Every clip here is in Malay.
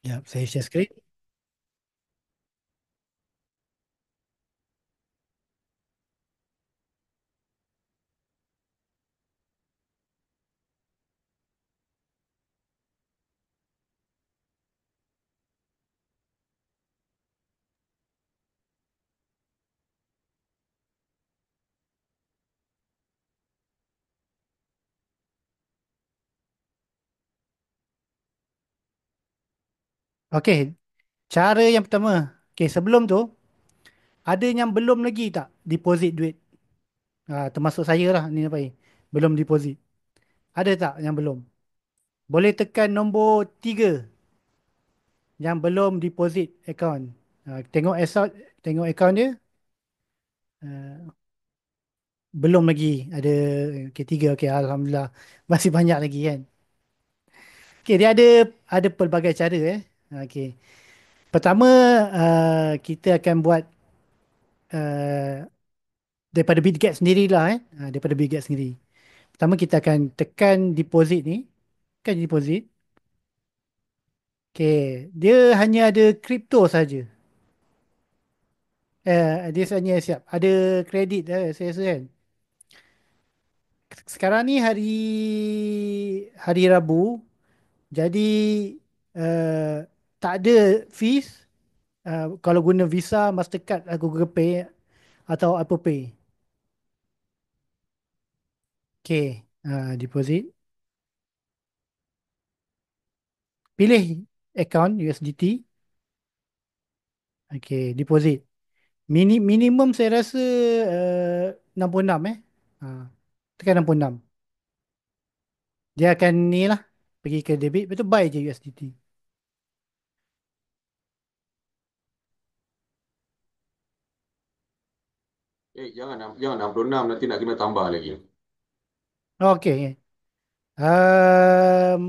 Ya, saya share screen. Okey, cara yang pertama. Okey, sebelum tu, ada yang belum lagi tak deposit duit? Termasuk saya lah ni apa ni. Belum deposit. Ada tak yang belum? Boleh tekan nombor 3 yang belum deposit account. Tengok account dia. Ah, belum lagi ada. Okey, 3. Okey, Alhamdulillah. Masih banyak lagi kan. Okey, dia ada pelbagai cara eh. Okey. Pertama, kita akan buat uh, daripada Bitget sendirilah eh. Daripada Bitget sendiri. Pertama kita akan tekan deposit ni. Tekan deposit. Okay. Dia hanya ada kripto saja. Dia hanya siap. Ada kredit saya rasa kan. Sekarang ni hari Rabu. Jadi tak ada fees. Kalau guna Visa, Mastercard, Google Pay atau Apple Pay. Okay. Deposit. Pilih account USDT. Okay. Deposit. Minimum saya rasa 66 eh. Ha, tekan 66. Dia akan ni lah. Pergi ke debit. Lepas tu buy je USDT. Jangan 66 nanti nak kena tambah lagi. Okay. Um,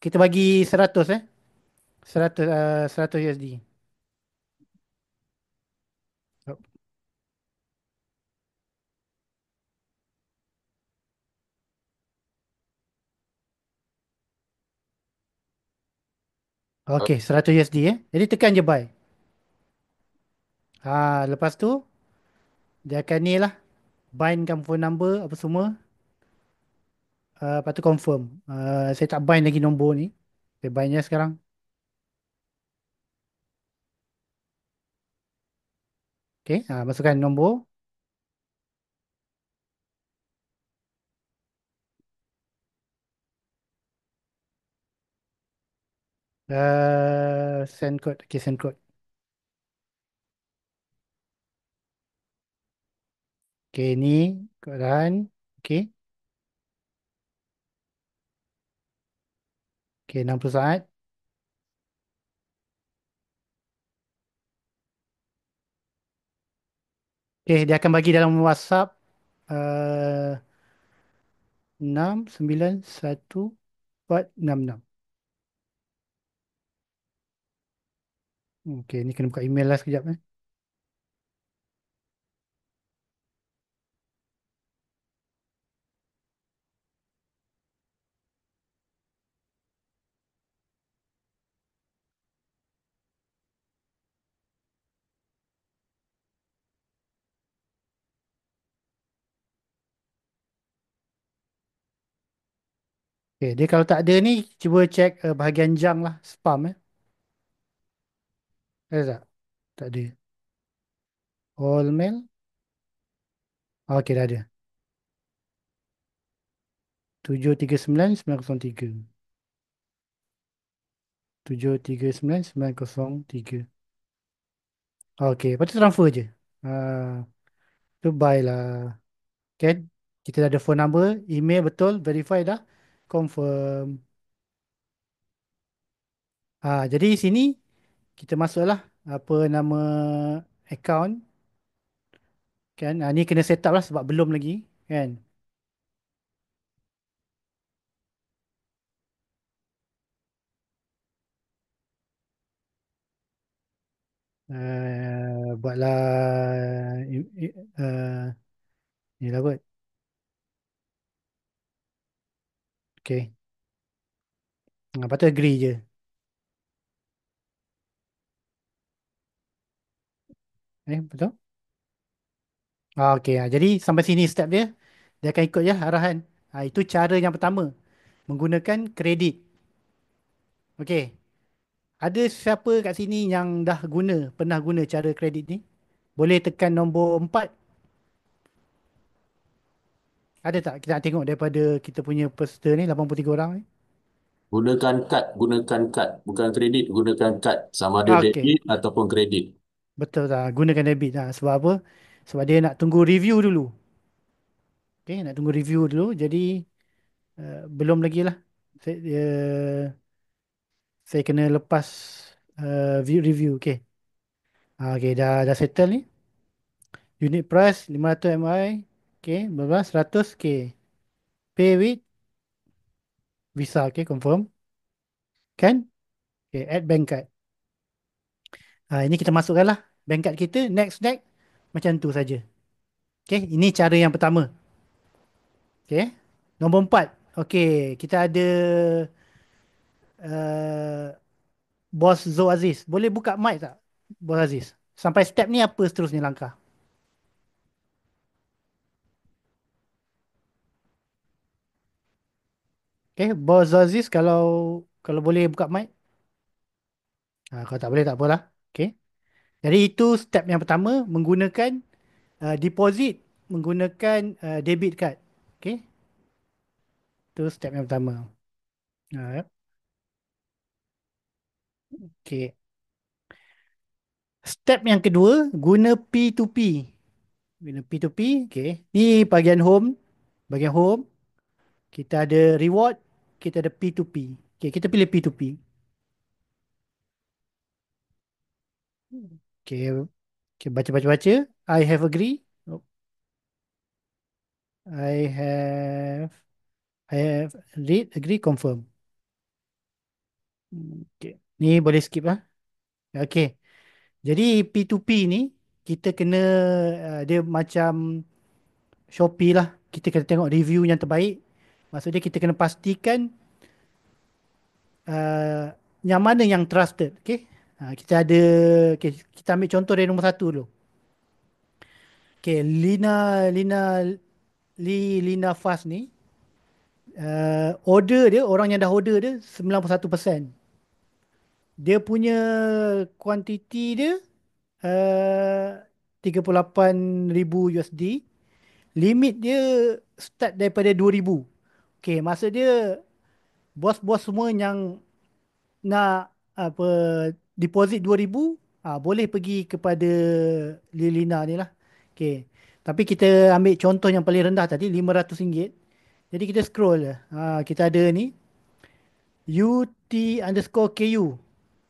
kita bagi 100 eh. 100 USD. Uh, Okay. 100 USD eh. Jadi tekan je buy. Lepas tu dia akan ni lah. Bindkan phone number apa semua. Lepas tu confirm. Saya tak bind lagi nombor ni. Saya bindnya sekarang. Okay. Masukkan nombor. Send code. Okay, send code. Okay, ni keadaan. Okay. Okay, 60 saat. Okay, dia akan bagi dalam WhatsApp. Uh, 691 466. Okay, ni kena buka email lah sekejap eh. Okay, dia kalau tak ada ni, cuba cek bahagian junk lah. Spam eh. Ada tak? Tak ada. All mail. Okay, dah ada. 739 903. 739 903. Okay, lepas tu transfer je. Tu buy lah. Kan? Kita dah ada phone number, email betul, verify dah. Confirm. Jadi sini kita masuklah apa nama account kan. Ni kena set up lah sebab belum lagi kan. Buatlah ni lah buat. Okay. Lepas tu agree je. Betul? Okey, jadi sampai sini step dia. Dia akan ikut je arahan. Itu cara yang pertama. Menggunakan kredit. Okey. Ada siapa kat sini yang dah pernah guna cara kredit ni? Boleh tekan nombor 4. Ada tak? Kita nak tengok daripada kita punya peserta ni, 83 orang ni. Gunakan kad, bukan kredit, gunakan kad. Sama ada Okey. debit ataupun kredit. Betul tak? Gunakan debit. Sebab apa? Sebab dia nak tunggu review dulu. Okey, nak tunggu review dulu. Jadi, belum lagi lah. Saya kena lepas review. Okey. Okey, dah settle ni. Unit price 500 MI. Okey, berapa? 100. Okey. Pay with Visa. Okey, confirm. Kan? Okey, add bank card. Ini kita masukkan lah bank card kita. Next, next. Macam tu saja. Okey, ini cara yang pertama. Okey. Nombor 4. Okey, kita ada uh, Bos Zo Aziz. Boleh buka mic tak? Bos Aziz. Sampai step ni apa seterusnya langkah? Okey, Bos Zo Aziz, kalau boleh buka mic. Kalau tak boleh tak apalah. Okey. Jadi itu step yang pertama, menggunakan deposit menggunakan debit card. Okey. Itu step yang pertama. Uh, Okey. Step yang kedua, guna P2P. Guna P2P, okey. Ni bahagian home. Bahagian home, kita ada reward, kita ada P2P. Okey, kita pilih P2P. Okey, okay, baca. I have agree. Oh, I have I have read, agree, confirm. Okey. Ni boleh skip lah. Okey. Jadi P2P ni kita kena dia macam Shopee lah. Kita kena tengok review yang terbaik. Maksudnya kita kena pastikan uh, yang mana yang trusted. Okay. Kita ada, okay, kita ambil contoh dari nombor satu dulu. Okay, Lina Fast ni, order dia, orang yang dah order dia 91%. Dia punya kuantiti dia uh, 38,000 USD. Limit dia start daripada 2,000. Okay, maksud dia bos-bos semua yang nak apa deposit 2,000, boleh pergi kepada Lilina ni lah. Okay. Tapi kita ambil contoh yang paling rendah tadi, RM500. Jadi kita scroll je. Kita ada ni UT_KU.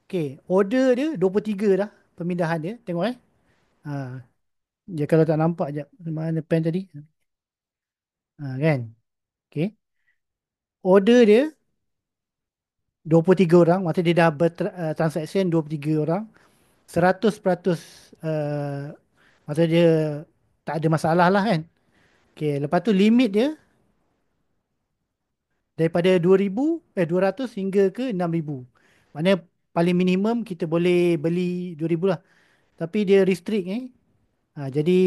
Okay. Order dia 23 dah. Pemindahan dia. Tengok eh. Ha, dia kalau tak nampak je. Mana pen tadi? Kan? Okay. Order dia 23 orang. Maksudnya dia dah bertransaction 23 orang. 100% maksudnya dia tak ada masalah lah kan. Okay, lepas tu limit dia daripada 200 hingga ke 6,000. Maknanya paling minimum kita boleh beli 2,000 lah. Tapi dia restrict jadi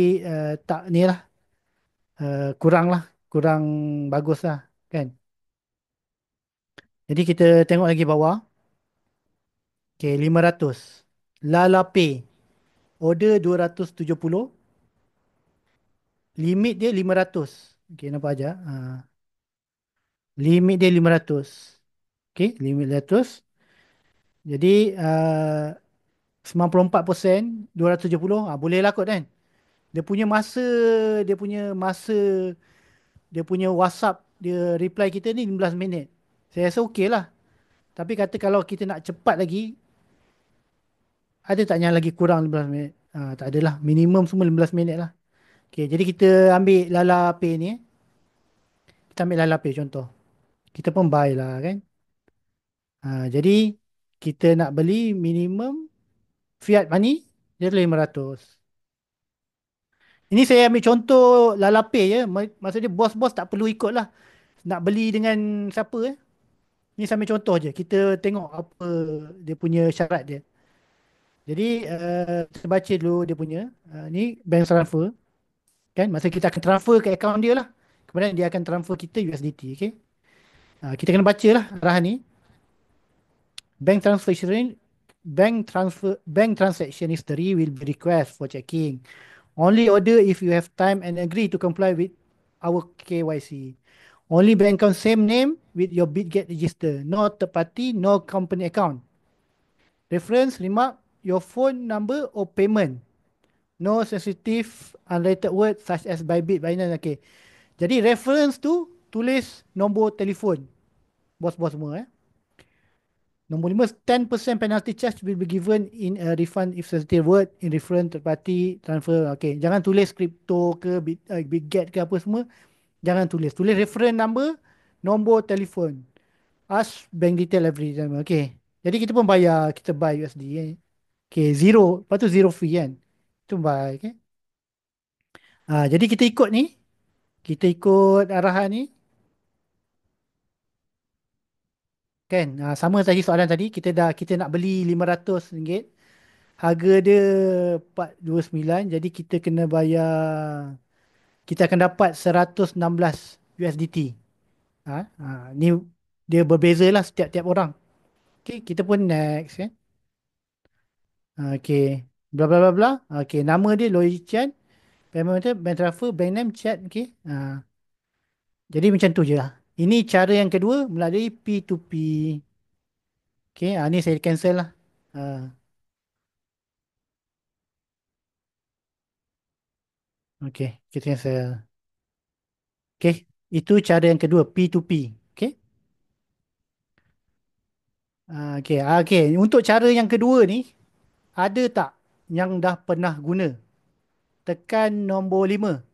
tak ni lah, kurang lah, kurang bagus lah kan. Jadi kita tengok lagi bawah. Okay, 500. Lala Pay. Order 270. Limit dia 500. Okay, nampak aja. Limit dia 500. Okay, limit 500. Jadi 94%, 270, boleh lah kot kan. Dia punya masa, dia punya masa, dia punya WhatsApp, dia reply kita ni 15 minit. Saya rasa okey lah. Tapi kata kalau kita nak cepat lagi, ada tak yang lagi kurang 15 minit? Tak adalah. Minimum semua 15 minit lah. Okay, jadi kita ambil Lala Pay ni. Kita ambil Lala Pay contoh. Kita pun buy lah kan. Jadi kita nak beli minimum fiat money dia 500. Ini saya ambil contoh Lalape je. Maksudnya bos-bos tak perlu ikut lah. Nak beli dengan siapa eh. Ini saya ambil contoh je. Kita tengok apa dia punya syarat dia. Jadi kita baca dulu dia punya ni bank transfer kan. Masa kita akan transfer ke akaun dia lah. Kemudian dia akan transfer kita USDT. Okay. Kita kena baca lah arahan ni. Bank transaction bank transaction history will be request for checking. Only order if you have time and agree to comply with our KYC. Only bank account same name with your Bitget register. No third party, no company account. Reference, remark, your phone number or payment. No sensitive unrelated words such as Bybit, Binance. Okay. Jadi reference tu tulis nombor telefon. Bos-bos semua. Nombor 5, 10% penalty charge will be given in a refund if sensitive word in reference third party transfer. Okay. Jangan tulis crypto ke Bitget ke apa semua. Jangan tulis. Tulis reference number, nombor telefon. Ask bank detail every time. Okay. Jadi kita pun bayar, kita buy USD. Okay, zero. Lepas tu zero fee kan. Itu buy. Okay. Jadi kita ikut ni. Kita ikut arahan ni. Kan. Sama tadi soalan tadi. Kita nak beli RM500. Harga dia 429. Jadi kita kena bayar. Kita akan dapat 116 USDT. Ni dia berbeza lah setiap-tiap orang. Okay, kita pun next. Kan. Okay. Bla bla bla bla. Okay, nama dia Loy Chan. Payment method, bank transfer, bank name, chat. Okay. Jadi macam tu je lah. Ini cara yang kedua melalui P2P. Okay, ni saya cancel lah. Ah, okay, kita cancel. Okay, itu cara yang kedua, P2P. Okay. Okay, okay. Untuk cara yang kedua ni, ada tak yang dah pernah guna? Tekan nombor 5.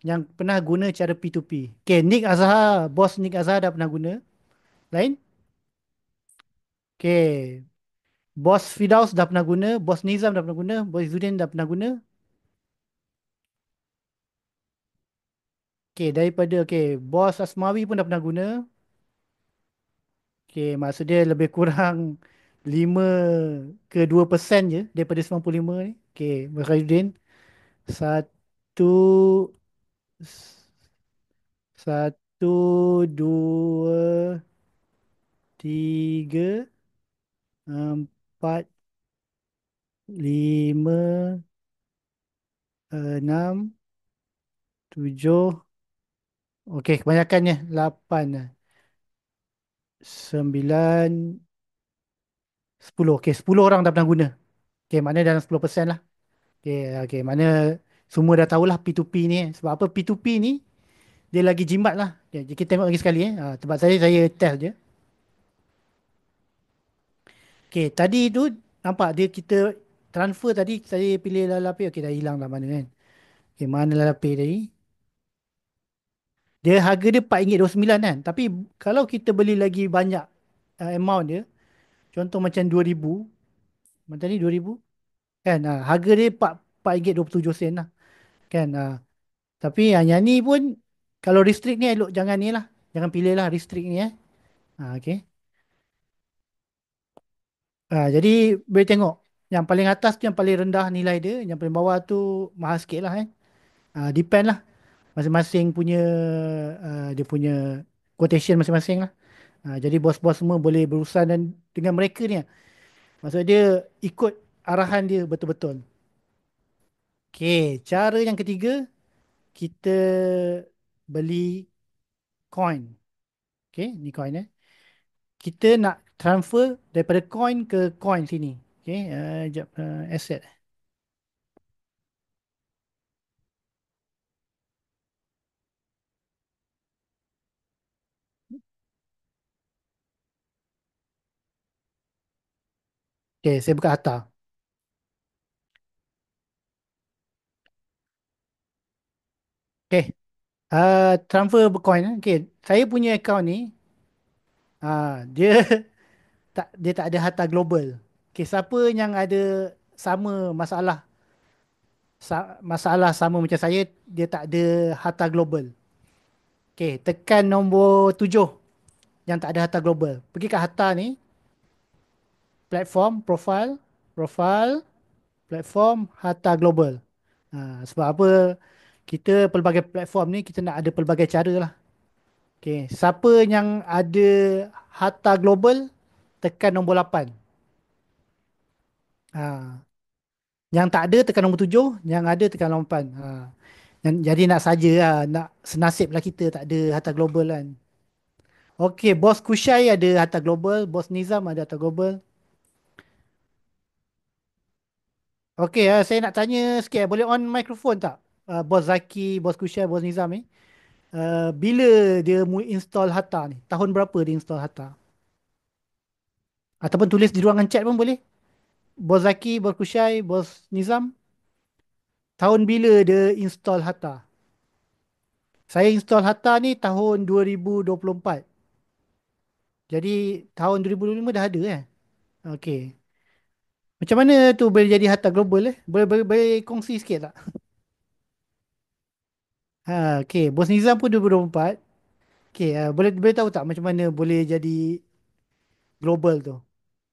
Yang pernah guna cara P2P. Okay, Nick Azhar, bos Nick Azhar dah pernah guna. Lain? Okay, bos Fidaus dah pernah guna. Bos Nizam dah pernah guna. Bos Zudin dah pernah guna. Okay, daripada bos Asmawi pun dah pernah guna. Okay, maksud dia lebih kurang 5 ke 2% je daripada 95 ni. Okay, Bos Khairuddin. Satu, satu, dua, tiga, empat, lima, enam, tujuh. Okay, kebanyakannya 8, 9, 10. Okay, 10 orang dah pernah guna. Okay, maknanya dalam 10% lah. Okay, okay. Mana semua dah tahulah P2P ni. Sebab apa P2P ni dia lagi jimat lah. Okay, jadi kita tengok lagi sekali. Tempat saya test je. Okay, tadi tu nampak dia kita transfer tadi saya pilih Lalapay. Okay, dah hilang lah mana kan. Okay, mana Lalapay tadi. Dia harga dia RM4.29 kan. Tapi kalau kita beli lagi banyak amount dia. Contoh macam 2,000. Macam ni 2,000. Kan. Harga dia RM4.27 lah. Kan. Tapi yang ni pun kalau restrict ni elok jangan ni lah. Jangan pilih lah restrict ni. Okay. Jadi boleh tengok. Yang paling atas tu yang paling rendah nilai dia. Yang paling bawah tu mahal sikit lah. Depend lah. Masing-masing punya dia punya quotation masing-masing lah. Jadi bos-bos semua boleh berurusan dengan mereka ni. Maksud dia ikut arahan dia betul-betul. Okay. Cara yang ketiga. Kita beli coin. Okay. Ni coin kita nak transfer daripada coin ke coin sini. Okay, jap, asset. Okay, saya buka Harta. Okay, transfer coin. Okay, saya punya account ni, dia dia tak ada Harta Global. Okay, siapa yang ada sama masalah sama macam saya, dia tak ada Harta Global. Okay, tekan nombor 7 yang tak ada Harta Global. Pergi kat Harta ni. platform, profile, platform, harta global. Sebab apa? Kita pelbagai platform ni kita nak ada pelbagai cara lah. Okay. Siapa yang ada harta global, tekan nombor 8. Ha. Yang tak ada tekan nombor 7, yang ada tekan nombor 8. Jadi nak saja lah, nak senasib lah kita tak ada harta global kan. Okey, bos Kushai ada harta global, bos Nizam ada harta global. Okey, saya nak tanya sikit, boleh on microphone tak? Bos Zaki, bos Kushai, bos Nizam ni. Bila dia mu install harta ni? Tahun berapa dia install harta? Ataupun tulis di ruangan chat pun boleh. Bos Zaki, bos Kushai, bos Nizam. Tahun bila dia install harta? Saya install harta ni tahun 2024. Jadi tahun 2025 dah ada eh? Okey. Macam mana tu boleh jadi harta global eh? Boleh kongsi sikit tak? Okey. Bos Nizam pun 2024. Okey. Boleh boleh tahu tak macam mana boleh jadi global tu?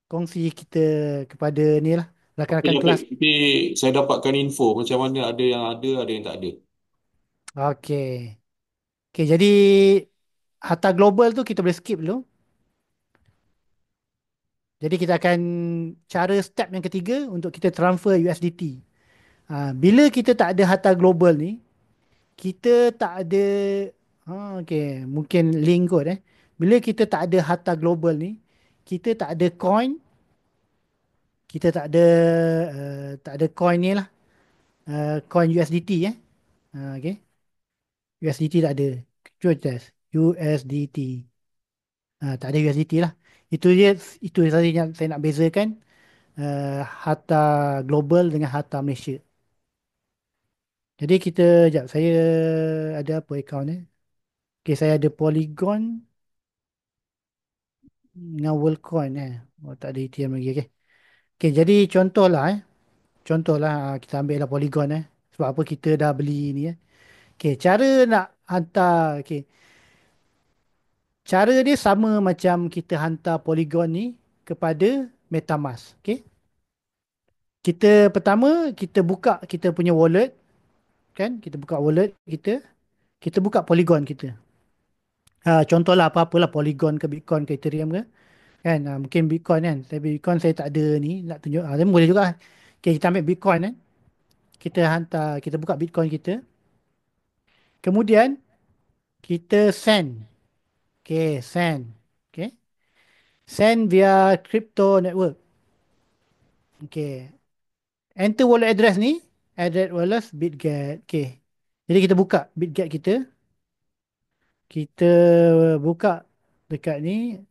Kongsi kita kepada ni lah. Okey, Rakan-rakan okey. kelas. Nanti saya dapatkan info macam mana ada yang tak ada. Okey. Okey. Jadi harta global tu kita boleh skip dulu. Jadi kita akan cara step yang ketiga untuk kita transfer USDT. Bila kita tak ada harta global ni, kita tak ada okey, mungkin link kot eh. Bila kita tak ada harta global ni, kita tak ada coin, kita tak ada coin ni lah, coin USDT eh. Okey. USDT tak ada. Cuba test. USDT. Tak ada USDT lah. Itu dia, itu saja yang saya nak bezakan harta global dengan harta Malaysia. Jadi kita, sekejap, saya ada apa account eh? Okay, saya ada Polygon dengan Worldcoin eh. Oh, tak ada ATM lagi. Okay. Okay, jadi contohlah Contohlah kita ambil lah Polygon eh. Sebab apa kita dah beli ni eh. Okay, cara nak hantar. Okay, cara dia sama macam kita hantar Polygon ni kepada MetaMask. Okay. Pertama kita buka kita punya wallet kan. Kita buka wallet kita. Kita buka Polygon kita. Contohlah apa-apalah Polygon ke Bitcoin ke Ethereum ke. Kan mungkin Bitcoin kan, tapi Bitcoin saya tak ada ni nak tunjuk, tapi boleh juga. Okay, kita ambil Bitcoin kan, kita hantar, kita buka Bitcoin kita, kemudian kita send. Okay, send. Okay, send via crypto network. Okay, enter wallet address ni, address wallet Bitget. Okay, jadi kita buka Bitget kita, kita buka dekat ni.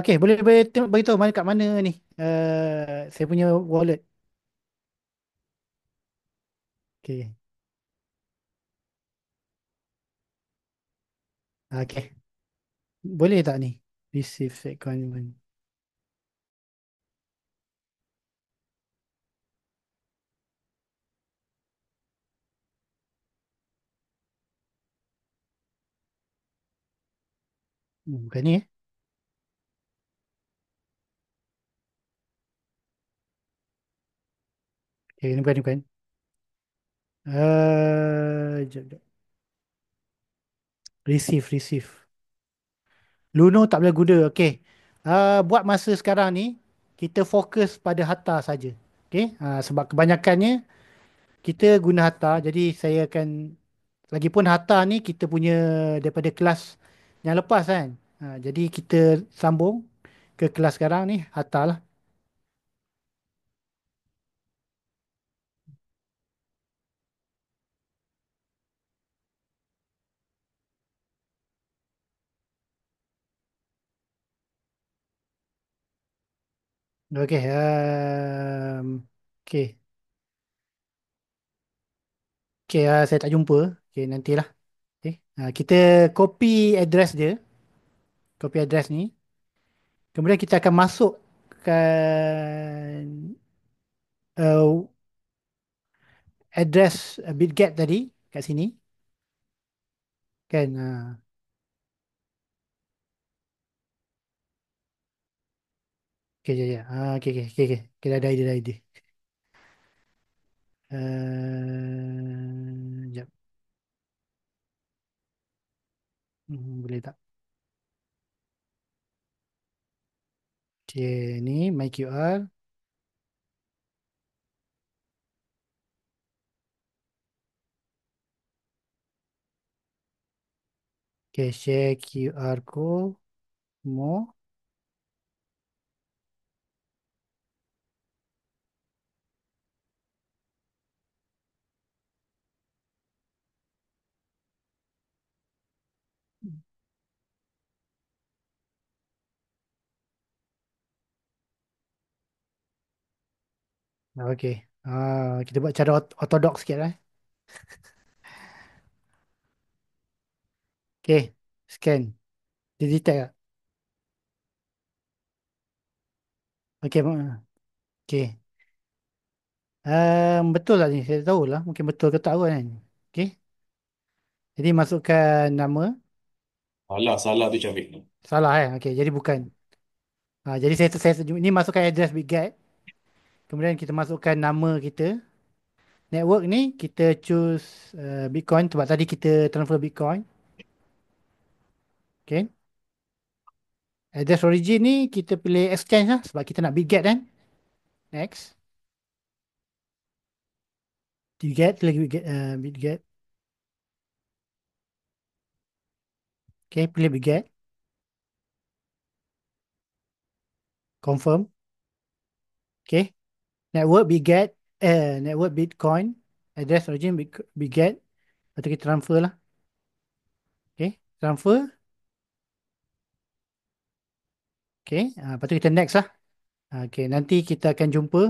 Okay, boleh boleh beritahu mana kat mana ni saya punya wallet. Okay, okay. Boleh tak ni? Receive secondment. Bukan ni eh. Okay, ni bukan, ni bukan. Jap, jap. Receive. Luno tak boleh guna. Okay. Buat masa sekarang ni, kita fokus pada harta saja. Okay. Sebab kebanyakannya, kita guna harta. Jadi saya akan, lagipun harta ni kita punya daripada kelas yang lepas kan. Jadi kita sambung ke kelas sekarang ni, harta lah. Okay. Okay. Okay, saya tak jumpa. Okay, nantilah. Okay. Kita copy address dia. Copy address ni. Kemudian kita akan masuk. masukkan uh, address Bitget tadi kat sini kan. Okay, ya, ya. Okay, okay, okay, okay. Kita ada idea, ada idea. Jap. Boleh tak? Okay, ni my QR. Okay, share QR code. More. Okay. Kita buat cara ortodoks sikit lah. Okay, scan. Dia detect tak? Okay, okay. Betul lah ni. Saya tahu lah. Mungkin betul ke tak kan. Okay. Jadi masukkan nama. Alah, salah tu Syafiq. Salah Okay, jadi bukan. Jadi saya ini masukkan address Bitget. Kemudian kita masukkan nama kita. Network ni kita choose Bitcoin sebab tadi kita transfer Bitcoin. Okay. Address origin ni kita pilih exchange lah sebab kita nak Bitget kan. Next. Bitget lagi Bitget. Bitget. Okay, pilih Bitget. Confirm. Okay. Network Bitget. Network Bitcoin. Address origin Bitget. Lepas tu kita transfer lah. Okay. Transfer. Okay. Lepas tu kita next lah. Okay. Nanti kita akan jumpa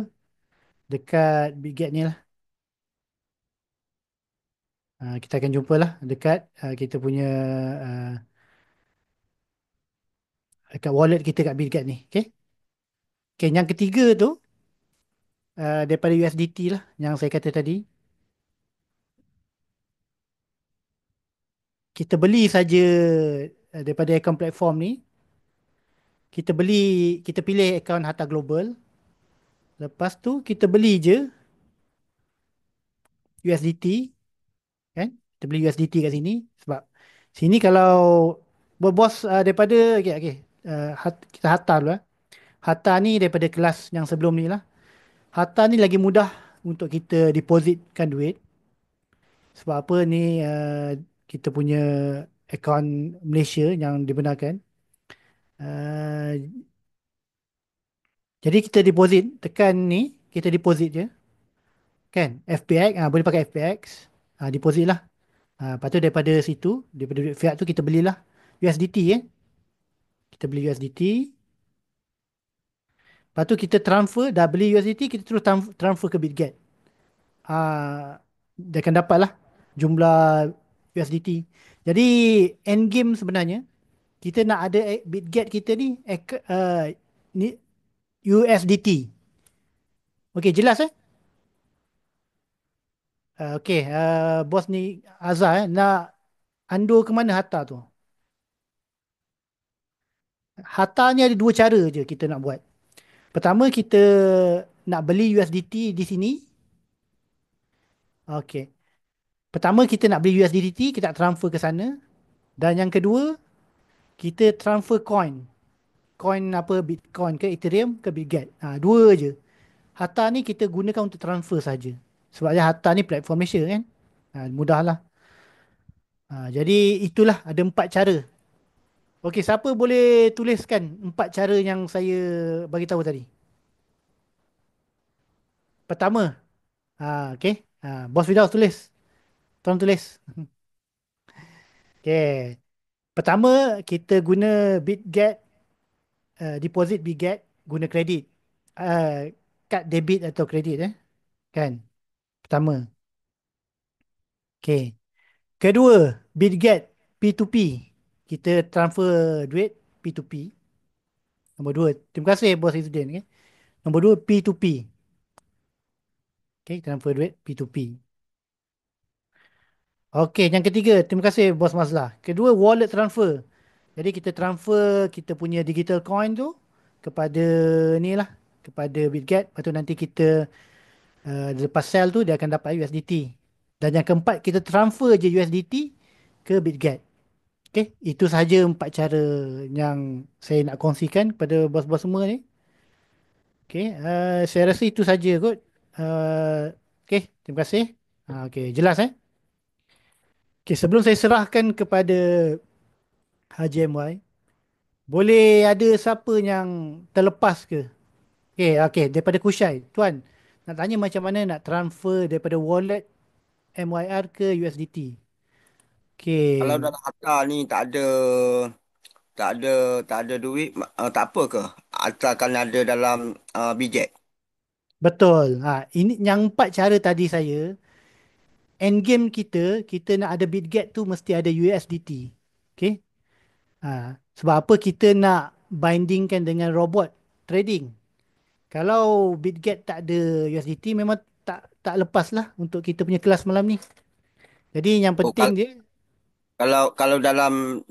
dekat Bitget ni lah. Kita akan jumpa lah dekat kita punya uh, dekat wallet kita kat Bitget ni. Okay. Okay. Yang ketiga tu daripada USDT lah yang saya kata tadi. Kita beli saja daripada akaun platform ni. Kita pilih akaun Harta Global. Lepas tu kita beli je USDT kan. Kita beli USDT kat sini sebab sini kalau berbos daripada okay, okay. Kita Harta dulu Harta ni daripada kelas yang sebelum ni lah. Harta ni lagi mudah untuk kita depositkan duit. Sebab apa ni kita punya akaun Malaysia yang dibenarkan. Uh, jadi kita deposit tekan ni kita deposit je kan FPX boleh pakai FPX deposit lah. Lepas tu daripada situ daripada duit fiat tu kita belilah USDT kita beli USDT. Lepas tu kita transfer dah beli USDT kita terus transfer ke Bitget. Dia akan dapat lah jumlah USDT. Jadi end game sebenarnya kita nak ada Bitget kita ni, ni USDT. Okey jelas okey bos ni Azhar nak undur ke mana Harta tu. Harta ni ada dua cara je kita nak buat. Pertama kita nak beli USDT di sini. Okey. Pertama kita nak beli USDT kita nak transfer ke sana. Dan yang kedua kita transfer coin. Coin apa Bitcoin ke Ethereum ke Bitget. Dua je. Harta ni kita gunakan untuk transfer saja. Sebabnya Harta ni platform Malaysia kan. Mudahlah. Jadi itulah ada empat cara. Okey, siapa boleh tuliskan empat cara yang saya bagi tahu tadi? Pertama, okey. Bos Firdaus tulis. Tolong tulis. Okey. Pertama, kita guna Bitget, deposit Bitget guna kredit. Kad debit atau kredit kan? Pertama. Okey. Kedua, Bitget P2P. Kita transfer duit P2P. Nombor dua, terima kasih Bos Izzuddin. Okay. Nombor dua, P2P. Okay, transfer duit P2P. Okey, yang ketiga, terima kasih Bos Mazlah. Kedua, wallet transfer. Jadi kita transfer kita punya digital coin tu kepada ni lah, kepada Bitget. Lepas tu nanti kita lepas sell tu dia akan dapat USDT. Dan yang keempat, kita transfer je USDT ke Bitget. Okey, itu sahaja empat cara yang saya nak kongsikan kepada bos-bos semua ni. Okey, saya rasa itu saja kot. Okey, terima kasih. Okey, jelas eh? Okey, sebelum saya serahkan kepada Haji MY, boleh ada siapa yang terlepas ke? Okey, okey, daripada Kushai. Tuan, nak tanya macam mana nak transfer daripada wallet MYR ke USDT? Kalau Okey, dalam harta ni tak ada tak ada duit, tak apa ke? Asalkan ada dalam bijet. betul. Ini yang empat cara tadi saya. Endgame kita, kita nak ada Bitget tu mesti ada USDT. Okey? Sebab apa kita nak bindingkan dengan robot trading. Kalau Bitget tak ada USDT memang tak lepas lah untuk kita punya kelas malam ni. Jadi yang Oh, penting dia kalau dalam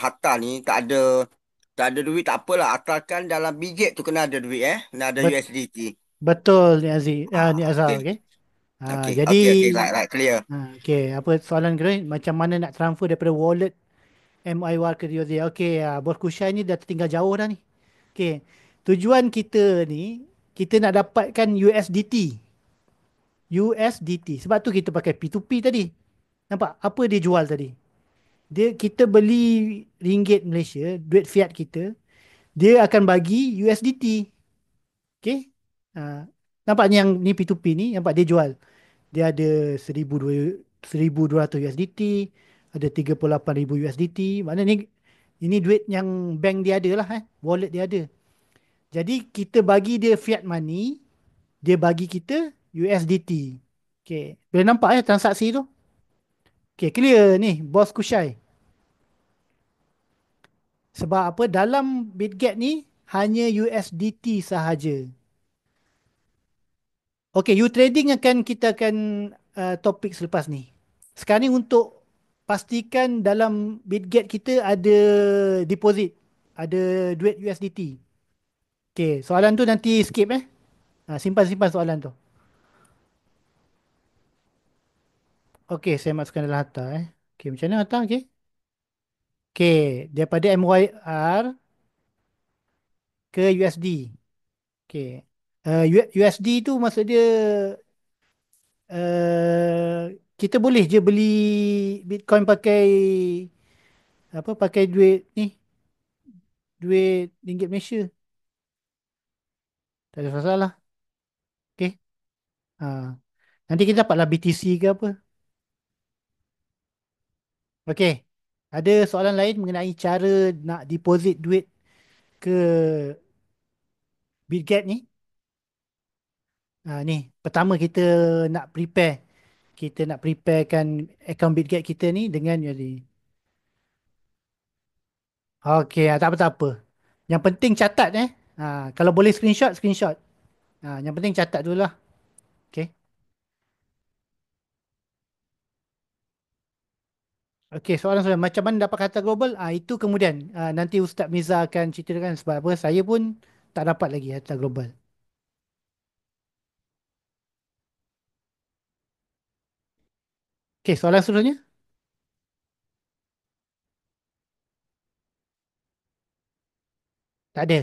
harta ni tak ada duit tak apalah, asalkan dalam bijet tu kena ada duit, kena ada bet, USDT. betul ni Aziz, ni Azhar, Okey. okey. Okey, Jadi okey, okey, right, clear. okey, apa soalan kedua macam mana nak transfer daripada wallet MIWAR ke USD. Okey, Bos Kushai ni dah tertinggal jauh dah ni. Okey. Tujuan kita ni kita nak dapatkan USDT. USDT. Sebab tu kita pakai P2P tadi. Nampak apa dia jual tadi? Kita beli ringgit Malaysia, duit fiat kita, dia akan bagi USDT. Okey? Ha, nampak ni yang ni P2P ni, nampak dia jual. Dia ada 1,200 USDT, ada 38,000 USDT. Mana ni ini duit yang bank dia ada lah wallet dia ada. Jadi kita bagi dia fiat money, dia bagi kita USDT. Okey, boleh nampak transaksi tu? Okey, clear ni Bos Kushai. Sebab apa dalam Bitget ni hanya USDT sahaja. Okey, you trading kita akan topik selepas ni. Sekarang ni untuk pastikan dalam Bitget kita ada deposit, ada duit USDT. Okey, soalan tu nanti skip simpan-simpan soalan tu. Okey, saya masukkan dalam harta Okey, macam mana harta okey? Okey, daripada MYR ke USD. Okey. USD tu maksud dia kita boleh je beli Bitcoin pakai apa pakai duit ni, duit ringgit Malaysia. Tak ada masalah. Okey. Ha. Nanti kita dapatlah BTC ke apa. Okey. Ada soalan lain mengenai cara nak deposit duit ke Bitget ni? Ni pertama kita nak prepare. Kita nak preparekan account Bitget kita ni dengan USD. Okey, tak apa tak apa. Yang penting catat kalau boleh screenshot, screenshot. Yang penting catat dulu lah. Okey. Okey, soalan-soalan macam mana dapat kata global? Itu kemudian nanti Ustaz Miza akan ceritakan sebab apa saya pun tak dapat lagi kata global. Okey, soalan seterusnya? Tak ada.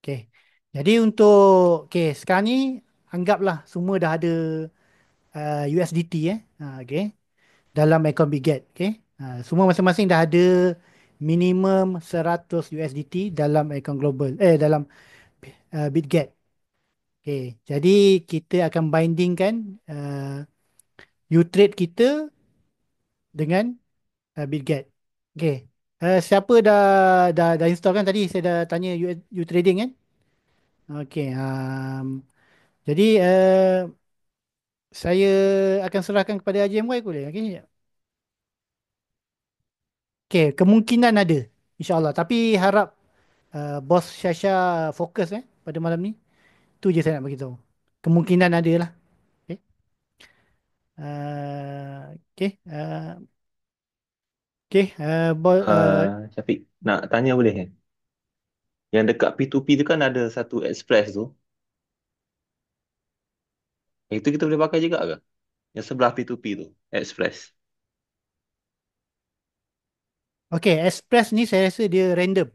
Okey. Jadi untuk sekarang ni anggaplah semua dah ada USDT okey. Dalam akaun Bitget, okey. Semua masing-masing dah ada minimum 100 USDT dalam akaun global dalam Bitget. Okey. Jadi kita akan bindingkan U-Trade kita dengan Bitget. Okey. Siapa dah install kan tadi saya dah tanya U-Trading kan? Okey. Jadi saya akan serahkan kepada Haji MY boleh? Okey. Okey, kemungkinan ada. InsyaAllah. Tapi harap bos Syasha fokus pada malam ni. Tu je saya nak bagi tahu. Kemungkinan ada lah. Okay. Okay. Okay. Syafiq, nak tanya boleh kan? Yang dekat P2P tu kan ada satu Express tu. Itu kita boleh pakai juga ke? Yang sebelah P2P tu, Express. Okay. Express ni saya rasa dia random.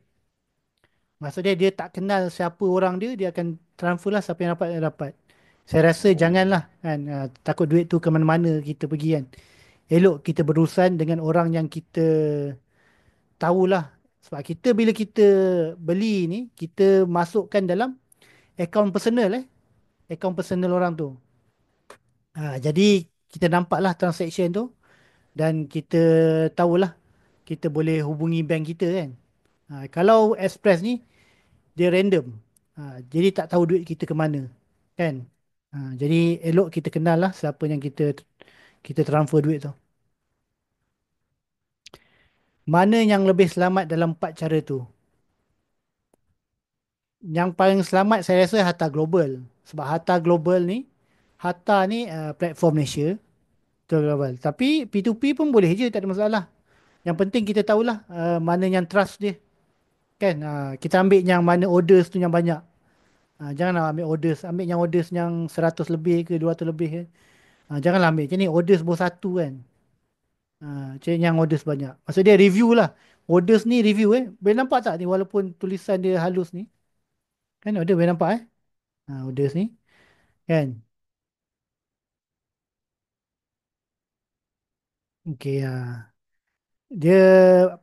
Maksudnya dia tak kenal siapa orang dia. Dia akan transfer lah siapa yang dapat. Saya rasa Oh. janganlah kan. Takut duit tu ke mana-mana kita pergi kan. Elok kita berurusan dengan orang yang kita tahulah. Sebab kita bila kita beli ni, kita masukkan dalam akaun personal akaun personal orang tu. Jadi kita nampaklah transaction tu dan kita tahulah kita boleh hubungi bank kita kan. Kalau Express ni dia random. Jadi tak tahu duit kita ke mana kan. Jadi elok kita kenal lah siapa yang kita transfer duit tu. Mana yang lebih selamat dalam empat cara tu? Yang paling selamat saya rasa Harta Global. Sebab Harta ni platform Malaysia. Betul global. Tapi P2P pun boleh je, tak ada masalah. Yang penting kita tahulah mana yang trust dia. Kan? Kita ambil yang mana orders tu yang banyak. Janganlah ambil orders. Ambil yang orders yang 100 lebih ke 200 lebih ke. Janganlah ambil. Macam ni orders baru satu kan. Macam yang orders banyak. Maksud dia review lah. Orders ni review Boleh nampak tak ni walaupun tulisan dia halus ni. Kan order boleh nampak orders ni. Kan? Okey. Dia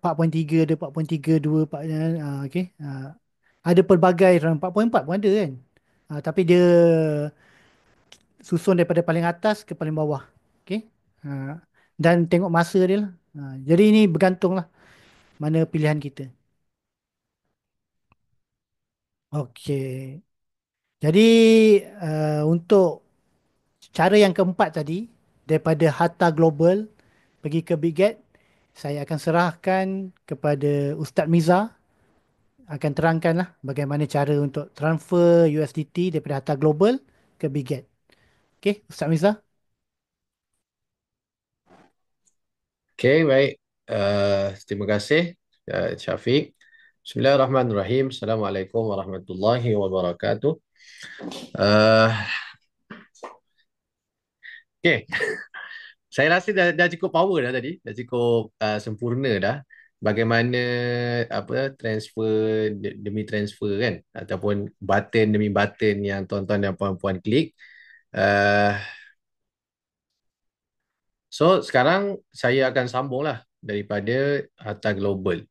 4.3 ada 4.32 okey. Ada pelbagai 4.4 pun ada kan. Tapi dia susun daripada paling atas ke paling bawah. Okey. Dan tengok masa dia lah. Jadi ini bergantung lah mana pilihan kita. Okey. Jadi untuk cara yang keempat tadi daripada Harta Global pergi ke Biget, saya akan serahkan kepada Ustaz Miza akan terangkanlah bagaimana cara untuk transfer USDT daripada Harta Global ke Biget. Okey, Ustaz Miza. Okey, baik. Terima kasih, Syafiq. Bismillahirrahmanirrahim. Assalamualaikum warahmatullahi wabarakatuh. Uh, Okey, saya rasa dah cukup power dah tadi. Dah cukup sempurna dah. Bagaimana transfer demi transfer kan, ataupun button demi button yang tuan-tuan dan puan-puan klik. Uh, so sekarang saya akan sambung lah daripada Harta Global.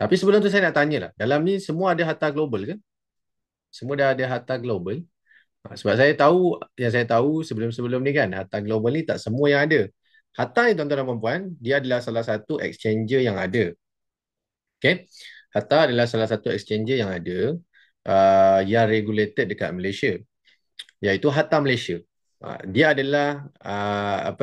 Tapi sebelum tu saya nak tanya lah, dalam ni semua ada Harta Global ke? Semua dah ada Harta Global? Sebab saya tahu sebelum-sebelum ni kan, Harta Global ni tak semua yang ada. Harta ni tuan-tuan dan puan-puan, dia adalah salah satu exchanger yang ada. Okay? Harta adalah salah satu exchanger yang ada, yang regulated dekat Malaysia, iaitu Harta Malaysia. Dia adalah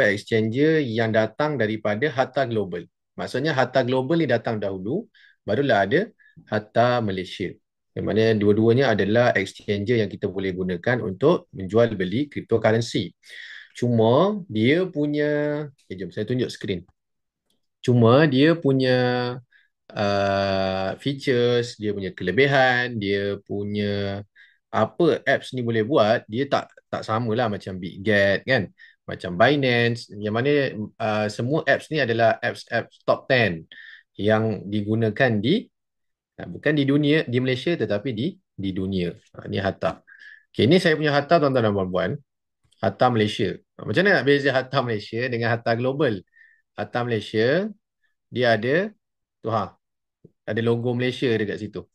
exchanger yang datang daripada Harta Global. Maksudnya Harta Global ni datang dahulu, barulah ada Harta Malaysia. Yang mana dua-duanya adalah exchanger yang kita boleh gunakan untuk menjual beli cryptocurrency. Cuma dia punya, jom saya tunjuk skrin. Cuma dia punya features, dia punya kelebihan, dia punya apa apps ni boleh buat, dia tak samalah macam BitGet kan, macam Binance, yang mana semua apps ni adalah apps top 10 yang digunakan bukan di dunia, di Malaysia, tetapi di dunia. Ni Harta. Okay, ni saya punya Harta tuan-tuan dan puan-puan. Harta Malaysia. Macam mana nak beza Harta Malaysia dengan Harta Global? Harta Malaysia, dia ada tu ada logo Malaysia dekat situ.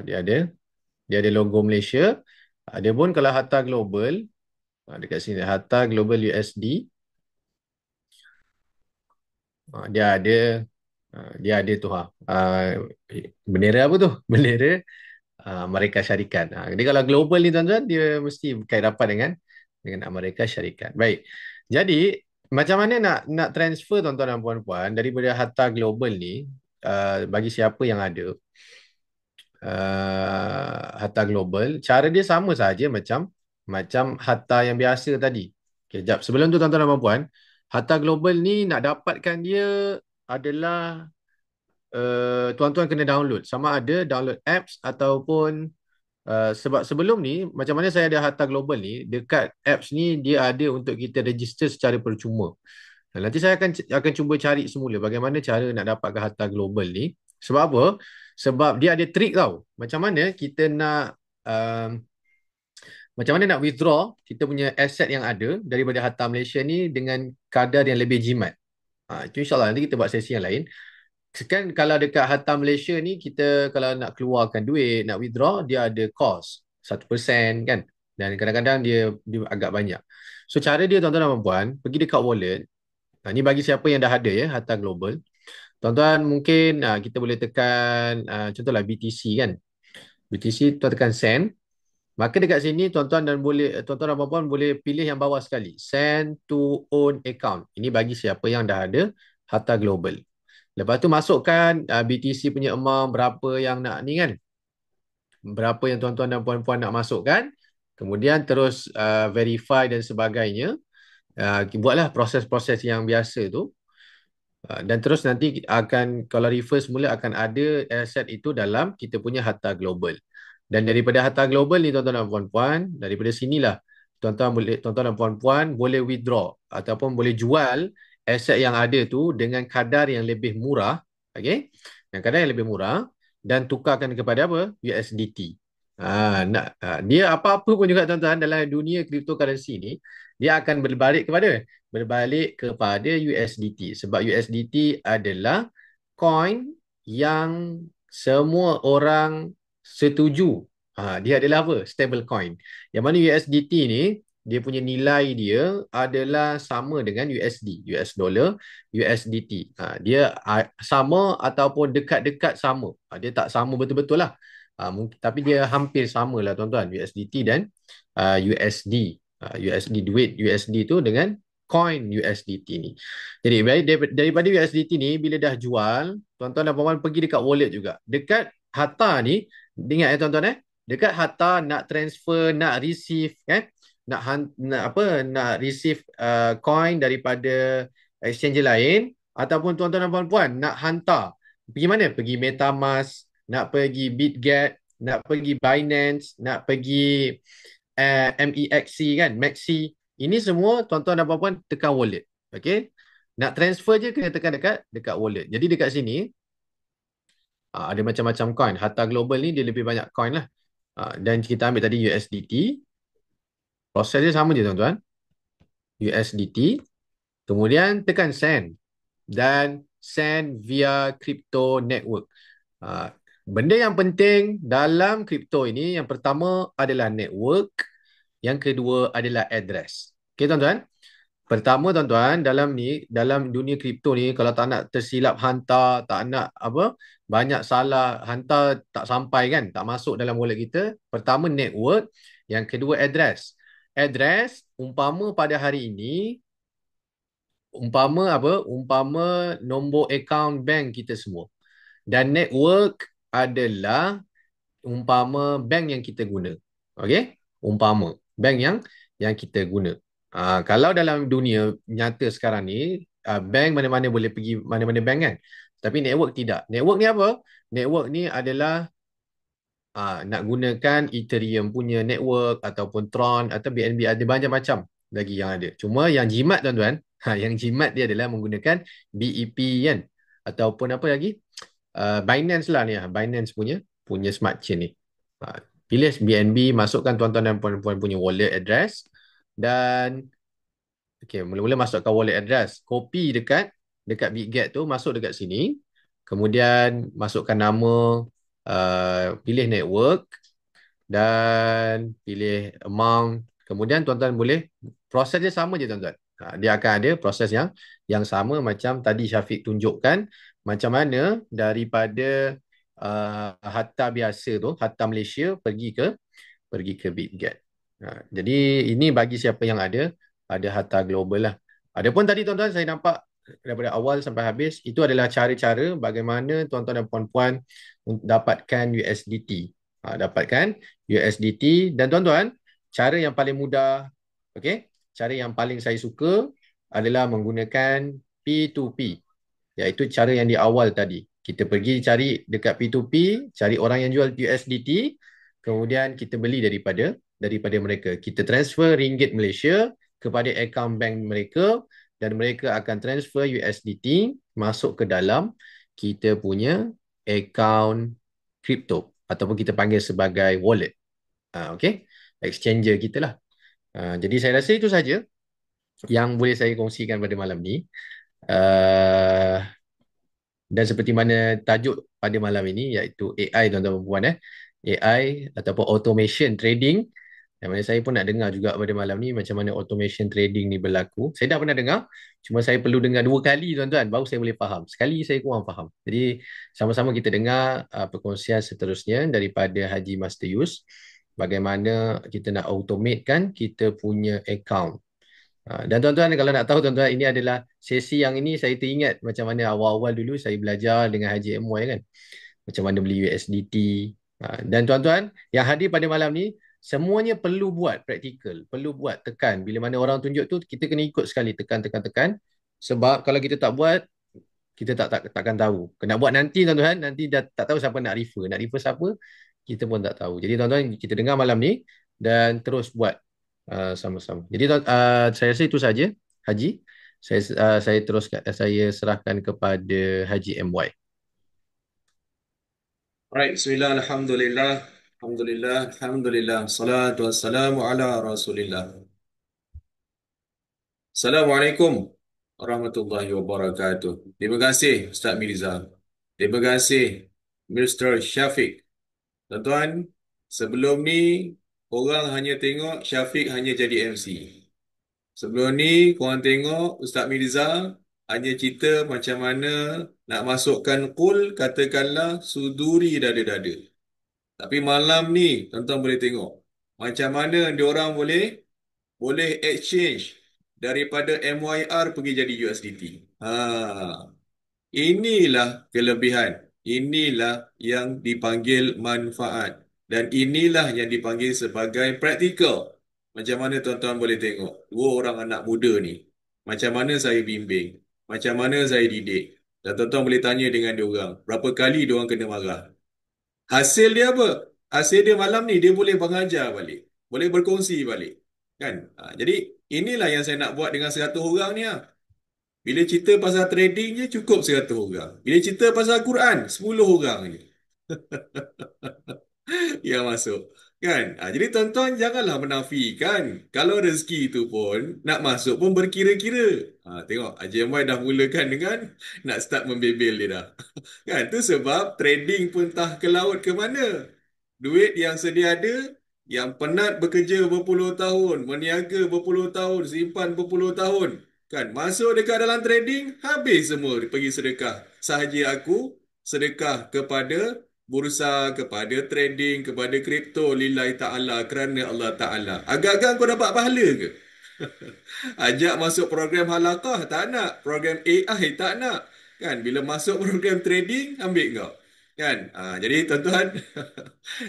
Dia ada logo Malaysia. Ada pun kalau Harta Global, dekat sini Harta Global USD, dia ada tu bendera apa tu? Bendera Amerika Syarikat. Jadi kalau global ni tuan-tuan, dia mesti kait rapat dengan Amerika Syarikat. Baik. Jadi macam mana nak transfer tuan-tuan dan puan-puan daripada Harta Global ni, bagi siapa yang ada. harta global, cara dia sama saja macam harta yang biasa tadi. Okay, jap. Sebelum tu tuan-tuan dan puan, harta global ni nak dapatkan dia adalah tuan-tuan kena download. Sama ada download apps ataupun sebab sebelum ni macam mana saya ada harta global ni, dekat apps ni dia ada untuk kita register secara percuma. Dan nanti saya akan cuba cari semula bagaimana cara nak dapatkan harta global ni. Sebab apa? Sebab dia ada trik tau. Macam mana kita nak macam mana nak withdraw kita punya aset yang ada daripada harta Malaysia ni dengan kadar yang lebih jimat. Itu insyaAllah nanti kita buat sesi yang lain. Kan kalau dekat harta Malaysia ni, kita kalau nak keluarkan duit, nak withdraw, dia ada cost 1% kan. Dan kadang-kadang dia agak banyak. So cara dia tuan-tuan dan puan, pergi dekat wallet. Ni bagi siapa yang dah ada ya, harta global. Tuan-tuan mungkin kita boleh tekan contohlah BTC kan. BTC tuan tekan send. Maka dekat sini tuan-tuan dan puan boleh pilih yang bawah sekali. Send to own account. Ini bagi siapa yang dah ada harta global. Lepas tu masukkan BTC punya amount berapa yang nak ni kan. Berapa yang tuan-tuan dan puan-puan nak masukkan. Kemudian terus verify dan sebagainya. Buatlah proses-proses yang biasa tu. Dan terus nanti kalau refer semula akan ada aset itu dalam kita punya harta global. Dan daripada harta global ni tuan-tuan dan puan-puan, daripada sinilah tuan-tuan dan puan-puan boleh withdraw ataupun boleh jual aset yang ada tu dengan kadar yang lebih murah, okey? Dengan kadar yang lebih murah dan tukarkan kepada apa? USDT. Dia apa-apa pun juga tuan-tuan dalam dunia cryptocurrency ni, dia akan berbalik kepada USDT sebab USDT adalah coin yang semua orang setuju. Dia adalah apa? Stable coin. Yang mana USDT ni, dia punya nilai dia adalah sama dengan USD, US dollar, USDT. Dia sama ataupun dekat-dekat sama. Dia tak sama betul-betul lah. Tapi dia hampir sama lah tuan-tuan. USDT dan USD. USD, duit USD tu dengan coin USDT ni. Jadi daripada USDT ni, bila dah jual, tuan-tuan dan puan-puan pergi dekat wallet juga. Dekat harta ni, ingat ya tuan-tuan dekat harta nak transfer, nak receive kan, nak receive coin daripada exchange lain ataupun tuan-tuan dan puan-puan nak hantar. Pergi mana? Pergi MetaMask, nak pergi Bitget, nak pergi Binance, nak pergi MEXC kan, Maxi. Ini semua tuan-tuan dan puan-puan tekan wallet. Okey? Nak transfer je kena tekan dekat wallet. Jadi dekat sini ada macam-macam coin. Harta global ni dia lebih banyak coin lah. Dan kita ambil tadi USDT. Proses dia sama je tuan-tuan. USDT. Kemudian tekan send. Dan send via crypto network. Benda yang penting dalam crypto ini, yang pertama adalah network. Yang kedua adalah address. Okay tuan-tuan. Pertama tuan-tuan, dalam dunia kripto ni, kalau tak nak tersilap hantar, tak nak banyak salah hantar, tak sampai kan, tak masuk dalam wallet kita. Pertama network, yang kedua address. Address umpama pada hari ini, umpama nombor account bank kita semua. Dan network adalah umpama bank yang kita guna. Okey? Umpama bank yang kita guna. Kalau dalam dunia nyata sekarang ni, bank mana-mana boleh pergi mana-mana bank kan. Tapi network tidak. Network ni apa? Network ni adalah nak gunakan Ethereum punya network ataupun Tron atau BNB, ada banyak macam lagi yang ada. Cuma yang jimat tuan-tuan, yang jimat dia adalah menggunakan BEP kan. Ataupun apa lagi? Binance lah ni, Binance punya smart chain ni. Pilih BNB, masukkan tuan-tuan dan puan-puan punya wallet address. Dan mula-mula masukkan wallet address, copy dekat Bitget tu, masuk dekat sini, kemudian masukkan nama, pilih network dan pilih amount. Kemudian tuan-tuan boleh, proses dia sama je tuan-tuan. Dia akan ada proses yang sama macam tadi Syafiq tunjukkan, macam mana daripada harta biasa tu, harta Malaysia pergi ke Bitget. Jadi ini bagi siapa yang ada harta global lah. Adapun tadi tuan-tuan saya nampak daripada awal sampai habis, itu adalah cara-cara bagaimana tuan-tuan dan puan-puan dapatkan USDT. Dapatkan USDT. Dan tuan-tuan, cara yang paling mudah, okay? Cara yang paling saya suka adalah menggunakan P2P, iaitu cara yang di awal tadi. Kita pergi cari dekat P2P, cari orang yang jual USDT, kemudian kita beli daripada mereka. Kita transfer ringgit Malaysia kepada akaun bank mereka, dan mereka akan transfer USDT masuk ke dalam kita punya akaun kripto, ataupun kita panggil sebagai wallet. Okay, exchanger kita lah. Jadi saya rasa itu saja yang boleh saya kongsikan pada malam ni. Uh, dan seperti mana tajuk pada malam ini, iaitu AI, tuan-tuan dan puan, AI ataupun automation trading. Yang mana saya pun nak dengar juga pada malam ni macam mana automation trading ni berlaku. Saya dah pernah dengar, cuma saya perlu dengar 2 kali, tuan-tuan, baru saya boleh faham. Sekali saya kurang faham. Jadi sama-sama kita dengar perkongsian seterusnya daripada Haji Master Yus, bagaimana kita nak automate kan kita punya account. Dan tuan-tuan, kalau nak tahu, tuan-tuan, ini adalah sesi yang ini saya teringat macam mana awal-awal dulu saya belajar dengan Haji MY kan. Macam mana beli USDT. Dan tuan-tuan yang hadir pada malam ni, semuanya perlu buat praktikal, perlu buat tekan. Bila mana orang tunjuk tu, kita kena ikut sekali, tekan. Sebab kalau kita tak buat, kita takkan tahu. Kena buat nanti, tuan-tuan, nanti dah tak tahu siapa nak refer. Nak refer siapa, kita pun tak tahu. Jadi tuan-tuan, kita dengar malam ni dan terus buat sama-sama. Jadi saya rasa itu saja, Haji. Saya serahkan kepada Haji MY. Alright, bismillah, alhamdulillah, alhamdulillah, salatu wassalamu ala rasulillah. Assalamualaikum warahmatullahi wabarakatuh. Terima kasih Ustaz Mirza. Terima kasih Mr. Syafiq. Tuan-tuan, sebelum ni orang hanya tengok Syafiq hanya jadi MC. Sebelum ni korang tengok Ustaz Mirza hanya cerita macam mana nak masukkan qul, katakanlah suduri dada-dada. Tapi malam ni tuan-tuan boleh tengok macam mana diorang boleh exchange daripada MYR pergi jadi USDT. Inilah kelebihan. Inilah yang dipanggil manfaat. Dan inilah yang dipanggil sebagai praktikal. Macam mana tuan-tuan boleh tengok 2 orang anak muda ni, macam mana saya bimbing, macam mana saya didik. Dan tuan-tuan boleh tanya dengan diorang, berapa kali diorang kena marah. Hasil dia apa? Hasil dia malam ni dia boleh mengajar balik, boleh berkongsi balik. Kan? Jadi inilah yang saya nak buat dengan 100 orang ni. Bila cerita pasal trading je cukup 100 orang. Bila cerita pasal Quran, 10 orang je yang masuk. Kan? Jadi tuan-tuan janganlah menafikan. Kalau rezeki itu pun nak masuk pun berkira-kira. Tengok Haji Amai dah mulakan dengan nak start membebel dia dah. Kan? Tu sebab trading pun entah ke laut ke mana. Duit yang sedia ada, yang penat bekerja berpuluh tahun, meniaga berpuluh tahun, simpan berpuluh tahun. Kan? Masuk dekat dalam trading, habis semua pergi sedekah. Sahaja aku sedekah kepada bursa, kepada trading, kepada kripto lillahi ta'ala, kerana Allah Ta'ala. Agak-agak kau dapat pahala ke? Ajak masuk program halakah, tak nak. Program AI, tak nak. Kan? Bila masuk program trading, ambil kau. Kan? Jadi tuan-tuan,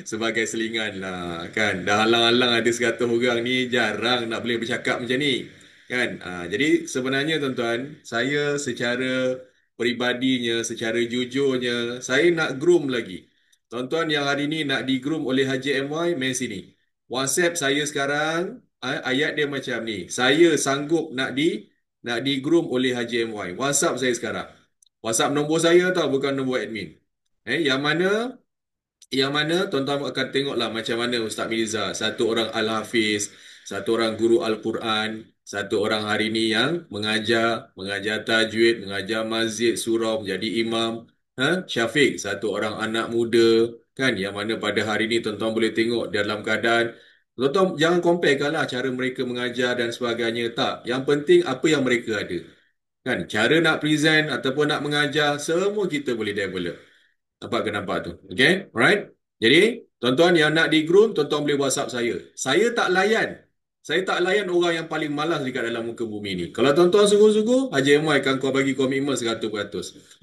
sebagai selingan lah. Kan? Dah halang-halang ada 100 orang ni, jarang nak boleh bercakap macam ni. Kan? Jadi sebenarnya tuan-tuan, saya secara peribadinya, secara jujurnya, saya nak groom lagi. Tuan-tuan yang hari ni nak di-groom oleh Haji MY, main sini. WhatsApp saya sekarang, ayat dia macam ni. Saya sanggup nak di-groom oleh Haji MY. WhatsApp saya sekarang. WhatsApp nombor saya tau, bukan nombor admin. Yang mana tuan-tuan akan tengoklah macam mana Ustaz Mirza, satu orang Al-Hafiz, satu orang guru Al-Quran, satu orang hari ni yang mengajar tajwid, mengajar masjid, surau, menjadi imam. Syafiq, satu orang anak muda, kan, yang mana pada hari ni tuan-tuan boleh tengok dalam keadaan, tuan-tuan jangan comparekan lah cara mereka mengajar dan sebagainya, tak. Yang penting apa yang mereka ada. Kan, cara nak present ataupun nak mengajar, semua kita boleh develop. Nampak tu? Okay, alright. Jadi, tuan-tuan yang nak di groom, tuan-tuan boleh WhatsApp saya. Saya tak layan. Saya tak layan orang yang paling malas dekat dalam muka bumi ni. Kalau tuan-tuan sungguh-sungguh, Haji MY akan kau bagi komitmen 100%.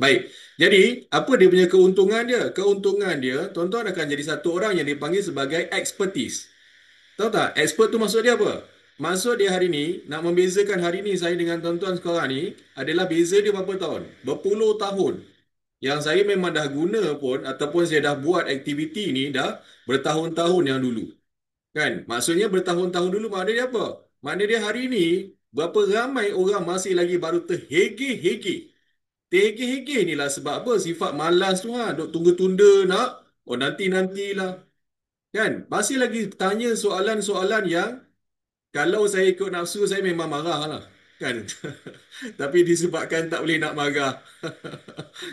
Baik. Jadi, apa dia punya keuntungan dia? Keuntungan dia, tuan-tuan akan jadi satu orang yang dipanggil sebagai expertise. Tahu tak? Expert tu maksud dia apa? Maksud dia hari ni, nak membezakan hari ni saya dengan tuan-tuan sekarang ni, adalah beza dia berapa tahun? Berpuluh tahun. Yang saya memang dah guna pun, ataupun saya dah buat aktiviti ni dah bertahun-tahun yang dulu. Kan? Maksudnya bertahun-tahun dulu makna dia apa? Makna dia hari ni, berapa ramai orang masih lagi baru terhege-hege. Terhege-hege ni lah sebab apa? Sifat malas tu ha. Duk tunggu-tunda nak. Oh nanti-nantilah. Kan? Masih lagi tanya soalan-soalan yang kalau saya ikut nafsu, saya memang marah lah. Kan? Tapi disebabkan tak boleh nak marah.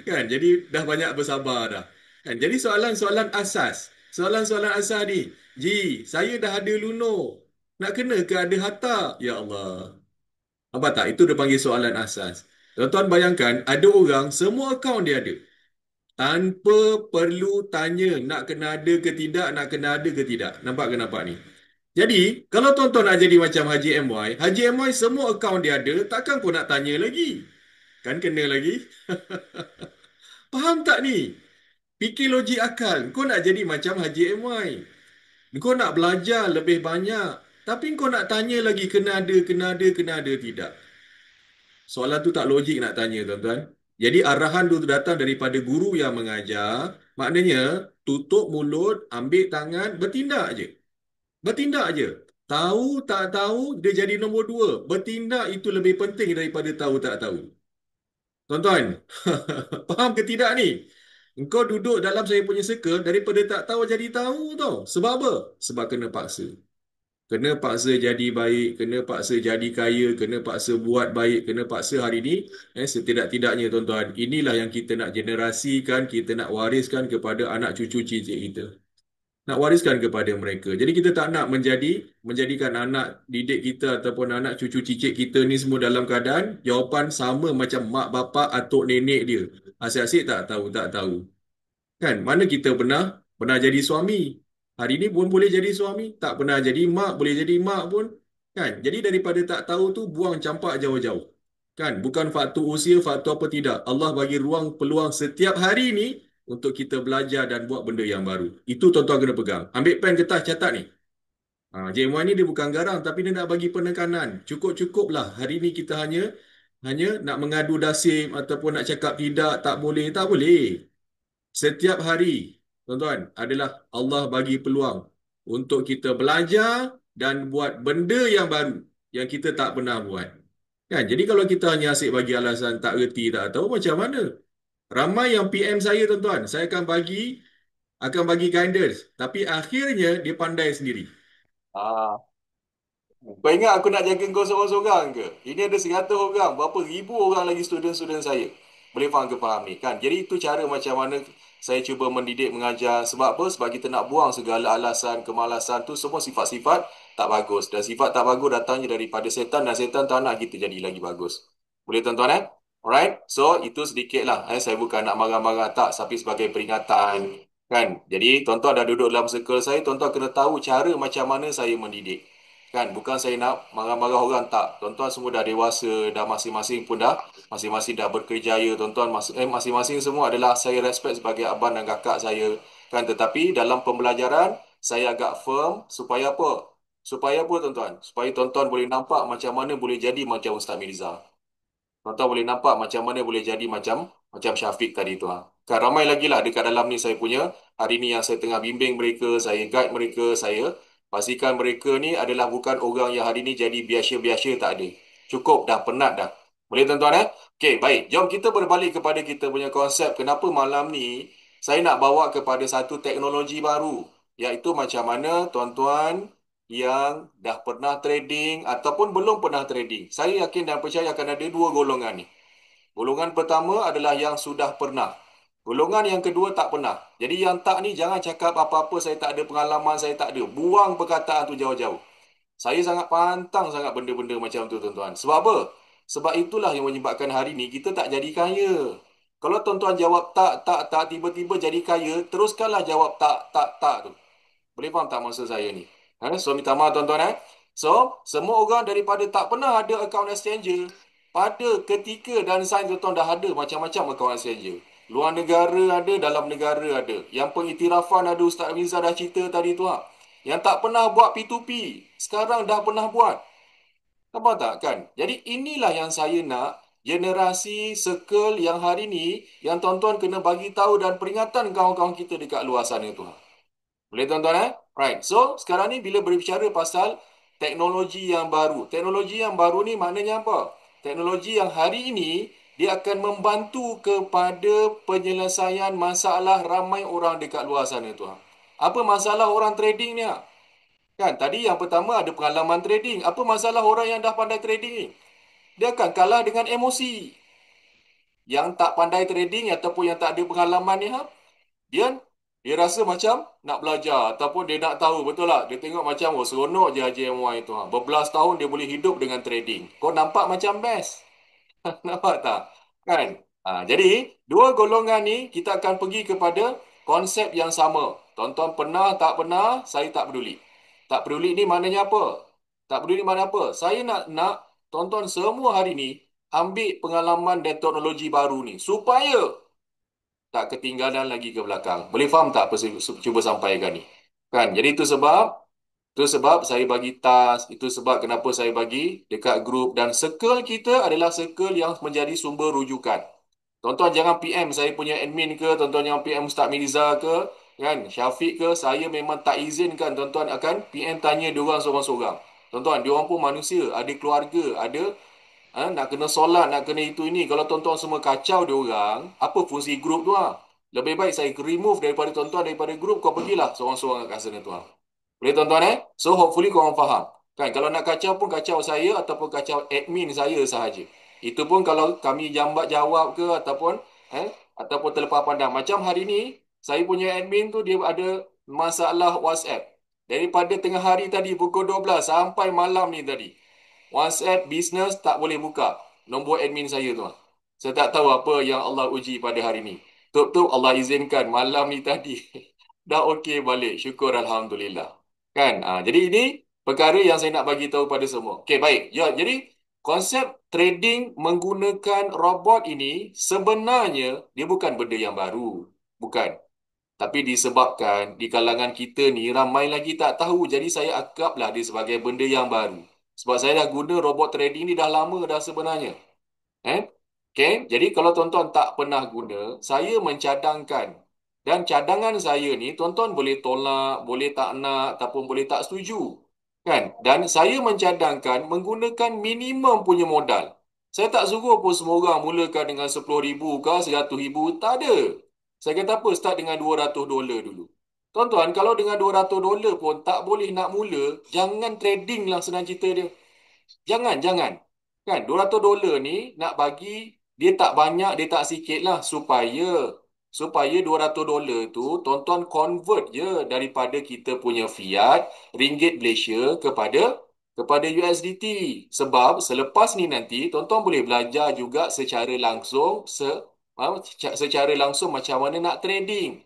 Kan? Jadi dah banyak bersabar dah. Kan? Jadi soalan-soalan asas. Soalan-soalan asas ni. Ji, saya dah ada luno. Nak kena ke ada harta? Ya Allah. Apa tak? Itu dia panggil soalan asas. Tuan-tuan bayangkan, ada orang, semua akaun dia ada. Tanpa perlu tanya nak kena ada ke tidak, nak kena ada ke tidak. Nampak ke nampak ni? Jadi, kalau tuan-tuan nak jadi macam Haji MY semua akaun dia ada, takkan kau nak tanya lagi? Kan kena lagi? Faham tak ni? Fikir logik akal. Kau nak jadi macam Haji MY. Kau nak belajar lebih banyak. Tapi kau nak tanya lagi kena ada, tidak. Soalan tu tak logik nak tanya tuan-tuan. Jadi arahan tu datang daripada guru yang mengajar. Maknanya tutup mulut, ambil tangan, bertindak je. Bertindak je. Tahu tak tahu, dia jadi nombor dua. Bertindak itu lebih penting daripada tahu tak tahu. Tuan-tuan, faham ke tidak ni? Engkau duduk dalam saya punya circle daripada tak tahu jadi tahu tau. Sebab apa? Sebab kena paksa. Kena paksa jadi baik, kena paksa jadi kaya, kena paksa buat baik, kena paksa hari ni. Setidak-tidaknya tuan-tuan, inilah yang kita nak generasikan, kita nak wariskan kepada anak cucu cicit kita. Nak wariskan kepada mereka. Jadi kita tak nak menjadikan anak didik kita ataupun anak cucu cicit kita ni semua dalam keadaan jawapan sama macam mak bapak atuk nenek dia. Asyik-asyik tak tahu, tak tahu. Kan? Mana kita pernah jadi suami. Hari ni pun boleh jadi suami. Tak pernah jadi mak, boleh jadi mak pun. Kan? Jadi daripada tak tahu tu, buang campak jauh-jauh. Kan? Bukan faktor usia, faktor apa tidak. Allah bagi ruang peluang setiap hari ni untuk kita belajar dan buat benda yang baru. Itu tuan-tuan kena pegang. Ambil pen kertas, catat ni. JM1 ni dia bukan garang, tapi dia nak bagi penekanan. Cukup-cukuplah. Hari ni kita hanya nak mengadu dasim ataupun nak cakap tidak, tak boleh. Tak boleh. Setiap hari, tuan-tuan, adalah Allah bagi peluang untuk kita belajar dan buat benda yang baru yang kita tak pernah buat. Kan? Jadi kalau kita hanya asyik bagi alasan tak reti, tak tahu macam mana. Ramai yang PM saya, tuan-tuan, saya akan bagi guidance. Tapi akhirnya dia pandai sendiri. Kau ingat aku nak jaga kau seorang-seorang ke? Ini ada 100 orang, berapa ribu orang lagi student-student saya. Boleh faham ke faham ni? Kan? Jadi itu cara macam mana saya cuba mendidik, mengajar. Sebab apa? Sebab kita nak buang segala alasan, kemalasan tu semua sifat-sifat tak bagus. Dan sifat tak bagus datangnya daripada setan dan setan tak nak kita jadi lagi bagus. Boleh tuan-tuan Alright? So, itu sedikit lah. Saya bukan nak marah-marah tak, tapi sebagai peringatan. Kan? Jadi, tuan-tuan dah duduk dalam circle saya, tuan-tuan kena tahu cara macam mana saya mendidik. Kan? Bukan saya nak marah-marah orang tak. Tuan-tuan semua dah dewasa, dah masing-masing dah berkerjaya. Tuan-tuan masing-masing semua adalah saya respect sebagai abang dan kakak saya. Kan? Tetapi dalam pembelajaran, saya agak firm supaya apa? Supaya apa tuan-tuan? Supaya tuan-tuan boleh nampak macam mana boleh jadi macam Ustaz Mirza. Tuan-tuan boleh nampak macam mana boleh jadi macam Syafiq tadi tu. Kan ramai lagi lah dekat dalam ni saya punya. Hari ni yang saya tengah bimbing mereka, saya guide mereka, saya pastikan mereka ni adalah bukan orang yang hari ni jadi biasa-biasa, tak ada. Cukup dah, penat dah. Boleh tuan-tuan Okey, baik. Jom kita berbalik kepada kita punya konsep. Kenapa malam ni saya nak bawa kepada satu teknologi baru. Iaitu macam mana tuan-tuan yang dah pernah trading ataupun belum pernah trading. Saya yakin dan percaya akan ada dua golongan ni. Golongan pertama adalah yang sudah pernah. Golongan yang kedua tak pernah. Jadi yang tak ni jangan cakap apa-apa, saya tak ada pengalaman, saya tak ada. Buang perkataan tu jauh-jauh. Saya sangat pantang sangat benda-benda macam tu tuan-tuan. Sebab apa? Sebab itulah yang menyebabkan hari ni kita tak jadi kaya. Kalau tuan-tuan jawab tak, tiba-tiba jadi kaya, teruskanlah jawab tak tu. Boleh faham tak maksud saya ni? So minta maaf tuan-tuan So, semua orang daripada tak pernah ada account exchanger, pada ketika dan sains tuan dah ada macam-macam account exchanger. Luar negara ada, dalam negara ada. Yang pengiktirafan ada, Ustaz Amiza dah cerita tadi tu. Yang tak pernah buat P2P, sekarang dah pernah buat. Nampak tak kan? Jadi inilah yang saya nak, generasi circle yang hari ni, yang tuan-tuan kena bagi tahu dan peringatan kawan-kawan kita dekat luar sana tu. Boleh tuan-tuan Right. So, sekarang ni bila berbicara pasal teknologi yang baru. Teknologi yang baru ni maknanya apa? Teknologi yang hari ini, dia akan membantu kepada penyelesaian masalah ramai orang dekat luar sana tu. Apa masalah orang trading ni? Kan, tadi yang pertama ada pengalaman trading. Apa masalah orang yang dah pandai trading ni? Dia akan kalah dengan emosi. Yang tak pandai trading ataupun yang tak ada pengalaman ni, dia dia rasa macam nak belajar ataupun dia nak tahu, betul tak? Dia tengok macam, oh seronok je HJMY tu. Berbelas tahun dia boleh hidup dengan trading. Kau nampak macam best. Nampak tak? Kan? Jadi, dua golongan ni kita akan pergi kepada konsep yang sama. Tuan-tuan pernah, tak pernah, saya tak peduli. Tak peduli ni maknanya apa? Tak peduli makna apa? Saya nak tuan-tuan semua hari ni ambil pengalaman dan teknologi baru ni supaya tak ketinggalan lagi ke belakang. Boleh faham tak apa saya cuba sampaikan ni? Kan? Jadi itu sebab saya bagi task, itu sebab kenapa saya bagi dekat grup dan circle kita adalah circle yang menjadi sumber rujukan. Tuan-tuan jangan PM saya punya admin ke, tuan-tuan jangan PM Ustaz Mirza ke, kan? Syafiq ke, saya memang tak izinkan tuan-tuan akan PM tanya diorang seorang-seorang. Tuan-tuan, diorang pun manusia, ada keluarga, ada nak kena solat, nak kena itu ini. Kalau tuan-tuan semua kacau diorang, apa fungsi grup tu? Lebih baik saya remove daripada tuan-tuan daripada grup, kau pergilah seorang-seorang kat sana tu. Boleh tuan-tuan So hopefully korang faham. Kan kalau nak kacau pun kacau saya ataupun kacau admin saya sahaja. Itu pun kalau kami jambat jawab ke ataupun terlepas pandang. Macam hari ni saya punya admin tu dia ada masalah WhatsApp. Daripada tengah hari tadi pukul 12 sampai malam ni tadi. WhatsApp business tak boleh buka. Nombor admin saya tu. Saya tak tahu apa yang Allah uji pada hari ni. Tuk-tuk Allah izinkan malam ni tadi. Dah okey balik. Syukur Alhamdulillah. Kan? Jadi ini perkara yang saya nak bagi tahu pada semua. Okey, baik. Ya, jadi konsep trading menggunakan robot ini sebenarnya dia bukan benda yang baru. Bukan. Tapi disebabkan di kalangan kita ni ramai lagi tak tahu. Jadi saya anggaplah dia sebagai benda yang baru. Sebab saya dah guna robot trading ni dah lama dah sebenarnya. Okay? Jadi kalau tuan-tuan tak pernah guna, saya mencadangkan. Dan cadangan saya ni, tuan-tuan boleh tolak, boleh tak nak, ataupun boleh tak setuju. Kan? Dan saya mencadangkan menggunakan minimum punya modal. Saya tak suruh pun semua orang mulakan dengan 10,000 ke 100,000. Tak ada. Saya kata apa? Start dengan $200 dulu. Tuan-tuan, kalau dengan $200 pun tak boleh nak mula, jangan trading lah senang cerita dia. Jangan. Kan, $200 ni nak bagi, dia tak banyak, dia tak sikit lah. Supaya $200 tu, tuan-tuan convert je daripada kita punya fiat, ringgit Malaysia kepada USDT. Sebab selepas ni nanti, tuan-tuan boleh belajar juga secara langsung, secara langsung macam mana nak trading.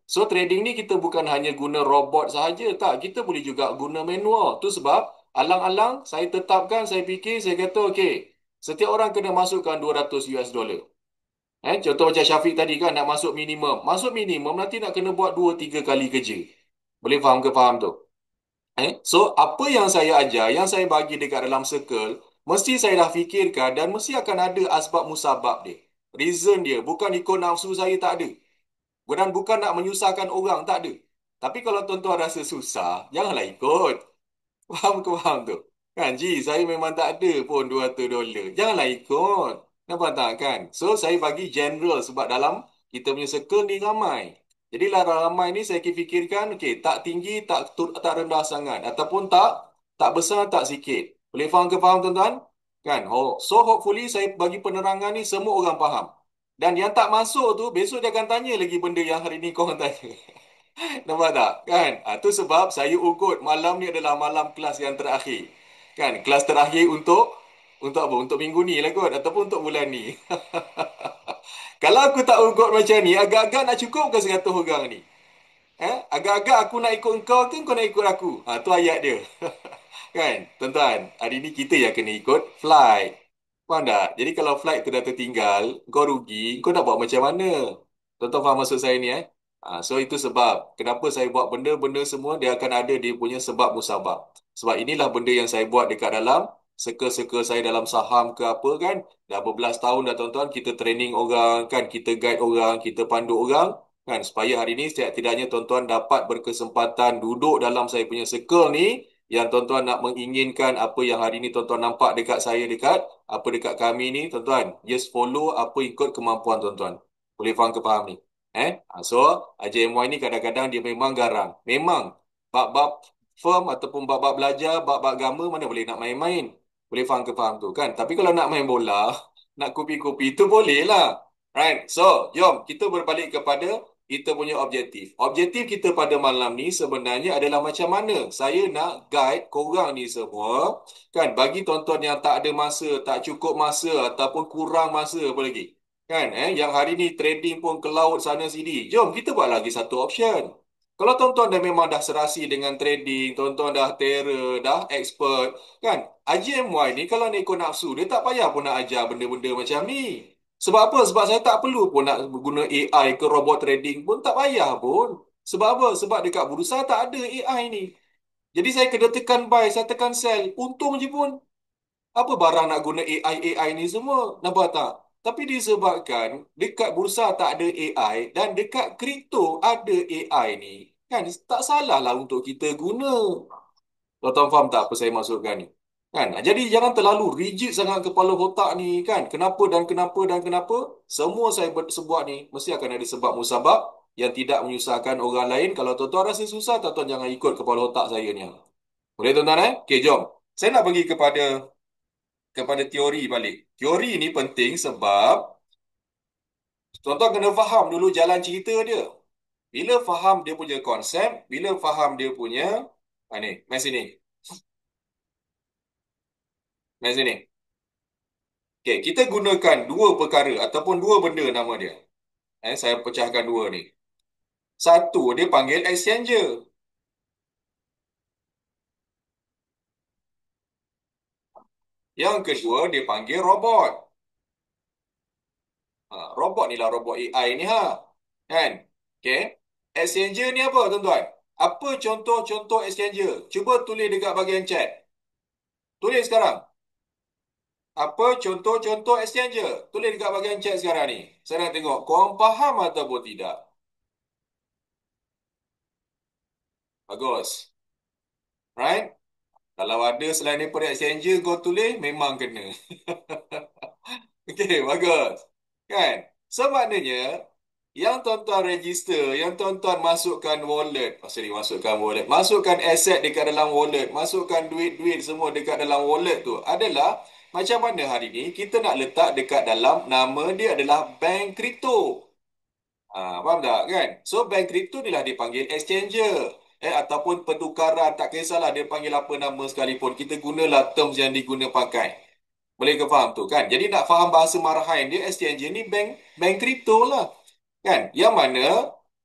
So trading ni kita bukan hanya guna robot sahaja, tak. Kita boleh juga guna manual. Tu sebab alang-alang saya tetapkan, saya fikir, saya kata okey, setiap orang kena masukkan $200. Contoh macam Syafiq tadi kan nak masuk minimum. Masuk minimum nanti nak kena buat 2-3 kali kerja. Boleh faham ke faham tu? So apa yang saya ajar, yang saya bagi dekat dalam circle, mesti saya dah fikirkan dan mesti akan ada asbab musabab dia. Reason dia, bukan ikut nafsu saya, tak ada. Dan bukan nak menyusahkan orang, tak ada. Tapi kalau tuan-tuan rasa susah, janganlah ikut. Faham ke faham tu? Kan, saya memang tak ada pun $200. Janganlah ikut. Nampak tak kan? So, saya bagi general sebab dalam kita punya circle ni ramai. Jadi lah ramai ni saya fikirkan, okey, tak tinggi, tak rendah sangat. Ataupun tak besar, tak sikit. Boleh faham ke faham tuan-tuan? Kan? So, hopefully saya bagi penerangan ni semua orang faham. Dan yang tak masuk tu, besok dia akan tanya lagi benda yang hari ni korang tanya. Nampak tak? Kan? Tu sebab saya ugut malam ni adalah malam kelas yang terakhir. Kan? Kelas terakhir untuk apa? Untuk minggu ni lah kot. Ataupun untuk bulan ni. Kalau aku tak ugut macam ni, agak-agak nak cukup ke 100 orang ni? Agak-agak aku nak ikut engkau ke kau nak ikut aku? Tu ayat dia. Kan, tuan-tuan, hari ni kita yang kena ikut flight. Faham tak? Jadi kalau flight tu dah tertinggal, kau rugi, kau nak buat macam mana? Tuan-tuan faham maksud saya ni so itu sebab kenapa saya buat benda-benda semua dia akan ada dia punya sebab musabab. Sebab inilah benda yang saya buat dekat dalam circle-circle saya dalam saham ke apa kan. Dah berbelas tahun dah tuan-tuan kita training orang kan, kita guide orang, kita pandu orang kan supaya hari ni setidaknya tuan-tuan dapat berkesempatan duduk dalam saya punya circle ni yang tuan-tuan nak menginginkan apa yang hari ni tuan-tuan nampak dekat saya dekat kami ni tuan-tuan just follow apa ikut kemampuan tuan-tuan. Boleh faham ke faham ni? So IJMY ni kadang-kadang dia memang garang. Memang bab-bab firm ataupun bab-bab belajar, bab-bab agama mana boleh nak main-main. Boleh faham ke faham tu kan? Tapi kalau nak main bola, nak kopi-kopi tu boleh lah. Right? So, jom kita berbalik kepada kita punya objektif. Objektif kita pada malam ni sebenarnya adalah macam mana saya nak guide korang ni semua kan bagi tuan-tuan yang tak ada masa, tak cukup masa ataupun kurang masa apa lagi. Kan yang hari ni trading pun ke laut sana sini. Jom kita buat lagi satu option. Kalau tuan-tuan dah memang dah serasi dengan trading, tuan-tuan dah terror, dah expert, kan? IGMY ni kalau nak ikut nafsu, dia tak payah pun nak ajar benda-benda macam ni. Sebab apa? Sebab saya tak perlu pun nak guna AI ke robot trading pun tak payah pun. Sebab apa? Sebab dekat bursa tak ada AI ni. Jadi saya kena tekan buy, saya tekan sell. Untung je pun. Apa barang nak guna AI ni semua? Nampak tak? Tapi disebabkan dekat bursa tak ada AI dan dekat kripto ada AI ni. Kan? Tak salah lah untuk kita guna. Tuan-tuan faham tak apa saya maksudkan ni? Kan? Jadi jangan terlalu rigid sangat kepala otak ni kan. Kenapa dan kenapa dan kenapa? Semua saya sebuat ni mesti akan ada sebab musabab yang tidak menyusahkan orang lain. Kalau tuan-tuan rasa susah, tuan-tuan jangan ikut kepala otak saya ni. Boleh tuan-tuan Okey, jom. Saya nak pergi kepada teori balik. Teori ni penting sebab tuan-tuan kena faham dulu jalan cerita dia. Bila faham dia punya konsep, bila faham dia punya ni, mai sini. Mai sini. Okey, kita gunakan dua perkara ataupun dua benda nama dia. Saya pecahkan dua ni. Satu, dia panggil exchanger. Yang kedua, dia panggil robot. Robot ni lah robot AI ni Kan? Okey. Exchanger ni apa tuan-tuan? Apa contoh-contoh exchanger? Cuba tulis dekat bahagian chat. Tulis sekarang. Apa contoh-contoh exchanger? Tulis dekat bahagian chat sekarang ni. Saya nak tengok korang faham ataupun tidak. Bagus. Right? Kalau ada selain daripada exchanger kau tulis, memang kena. Okey, bagus. Kan? So, maknanya, yang tuan-tuan register, yang tuan-tuan masukkan wallet, masukkan aset dekat dalam wallet, masukkan duit-duit semua dekat dalam wallet tu adalah macam mana hari ni kita nak letak dekat dalam nama dia adalah bank kripto. Faham tak kan? So bank kripto ni lah dipanggil exchanger. Ataupun pertukaran, tak kisahlah dia panggil apa nama sekalipun. Kita gunalah terms yang diguna pakai. Boleh ke faham tu kan? Jadi nak faham bahasa marahan dia, exchanger ni bank kripto lah. Kan? Yang mana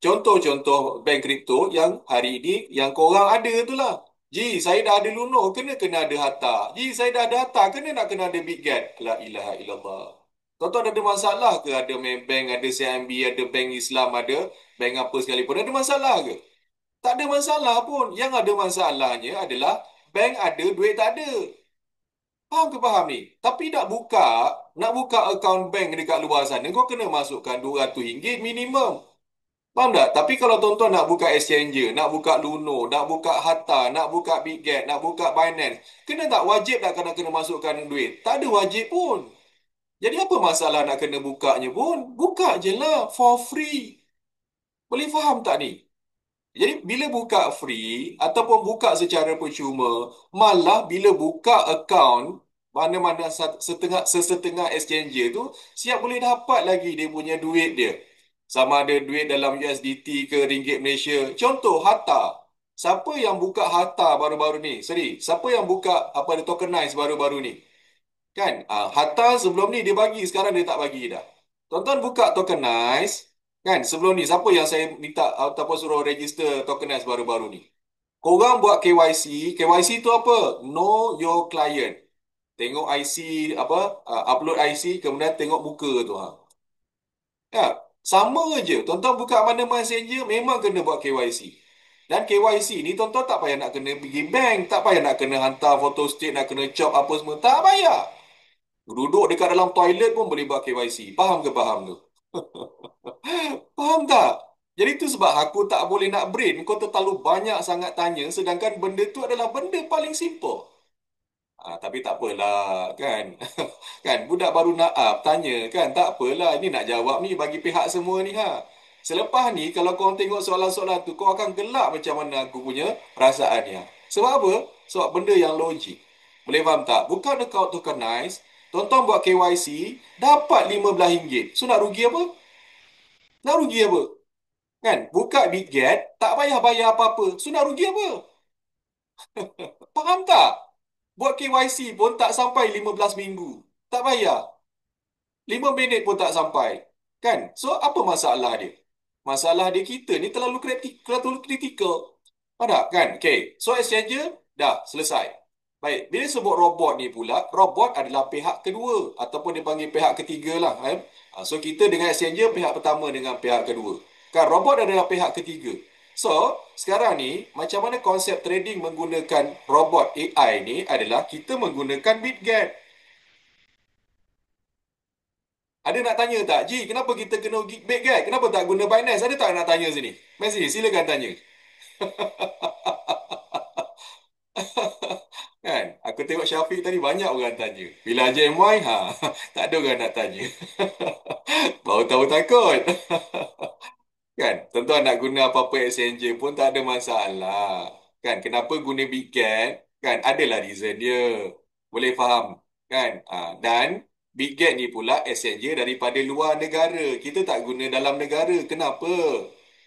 contoh-contoh bank kripto yang hari ini yang korang ada tu lah. Ji, saya dah ada Luno, kena ada Harta. Ji, saya dah ada Harta, kena ada Bitget. La ilaha illallah. Tuan-tuan ada masalah ke? Ada Maybank, ada CIMB, ada bank Islam, ada bank apa sekalipun. Ada masalah ke? Tak ada masalah pun. Yang ada masalahnya adalah bank ada, duit tak ada. Faham ke faham ni? Tapi nak buka akaun bank dekat luar sana, kau kena masukkan RM200 minimum. Faham tak? Tapi kalau tuan-tuan nak buka exchanger, nak buka Luno, nak buka Harta, nak buka Bitget, nak buka Binance, kena tak wajib tak kena masukkan duit? Tak ada wajib pun. Jadi apa masalah nak kena bukanya pun? Buka je lah for free. Boleh faham tak ni? Jadi bila buka free ataupun buka secara percuma, malah bila buka akaun mana-mana sesetengah exchanger tu siap boleh dapat lagi dia punya duit dia. Sama ada duit dalam USDT ke ringgit Malaysia. Contoh Harta. Siapa yang buka Harta baru-baru ni? Siapa yang buka apa dia tokenize baru-baru ni? Kan? Harta sebelum ni dia bagi, sekarang dia tak bagi dah. Tuan-tuan buka tokenize. Kan, sebelum ni siapa yang saya minta ataupun suruh register tokenize baru-baru ni? Korang buat KYC. KYC tu apa? Know your client. Tengok IC apa, upload IC, kemudian tengok muka tu. Ya, sama je. Tuan-tuan buka mana messenger memang kena buat KYC. Dan KYC ni tuan-tuan tak payah nak kena pergi bank, tak payah nak kena hantar foto state, nak kena chop apa semua, tak payah. Duduk dekat dalam toilet pun boleh buat KYC. Faham ke faham tu? Faham tak? Jadi tu sebab aku tak boleh nak brain. Kau terlalu banyak sangat tanya sedangkan benda tu adalah benda paling simple. Tapi tak apalah kan. Kan budak baru nak up tanya kan, tak apalah, ini nak jawab ni bagi pihak semua ni ha. Selepas ni kalau kau tengok soalan-soalan tu kau akan gelak macam mana aku punya perasaannya. Sebab apa? Sebab benda yang logik. Boleh faham tak? Bukan account tokenize, tonton buat KYC dapat RM15. So nak rugi apa? Nak rugi apa? Kan? Buka BitGet tak payah bayar apa-apa. So nak rugi apa? Faham tak? Buat KYC pun tak sampai 15 minggu. Tak payah. 5 minit pun tak sampai. Kan? So, apa masalah dia? Masalah dia kita ni terlalu kritikal. Ada kan? Okay. So, exchanger dah selesai. Baik. Bila sebut robot ni pula, robot adalah pihak kedua. Ataupun dipanggil pihak ketiga lah. So, kita dengan exchanger pihak pertama dengan pihak kedua. Kan? Robot adalah pihak ketiga. So, sekarang ni, macam mana konsep trading menggunakan robot AI ni adalah kita menggunakan BitGet. Ada nak tanya tak? Ji, kenapa kita kena Geekbait kan? Kenapa tak guna Binance? Ada tak nak tanya sini? Mari silakan tanya. Kan? Aku tengok Syafiq tadi banyak orang tanya. Bila JMY, tak ada orang nak tanya. Baru tahu takut. Kan? Tuan-tuan nak guna apa-apa exchanger pun tak ada masalah. Kan? Kenapa guna BitGet? Kan? Adalah reason dia. Boleh faham? Kan? Dan BitGet ni pula exchanger daripada luar negara. Kita tak guna dalam negara. Kenapa?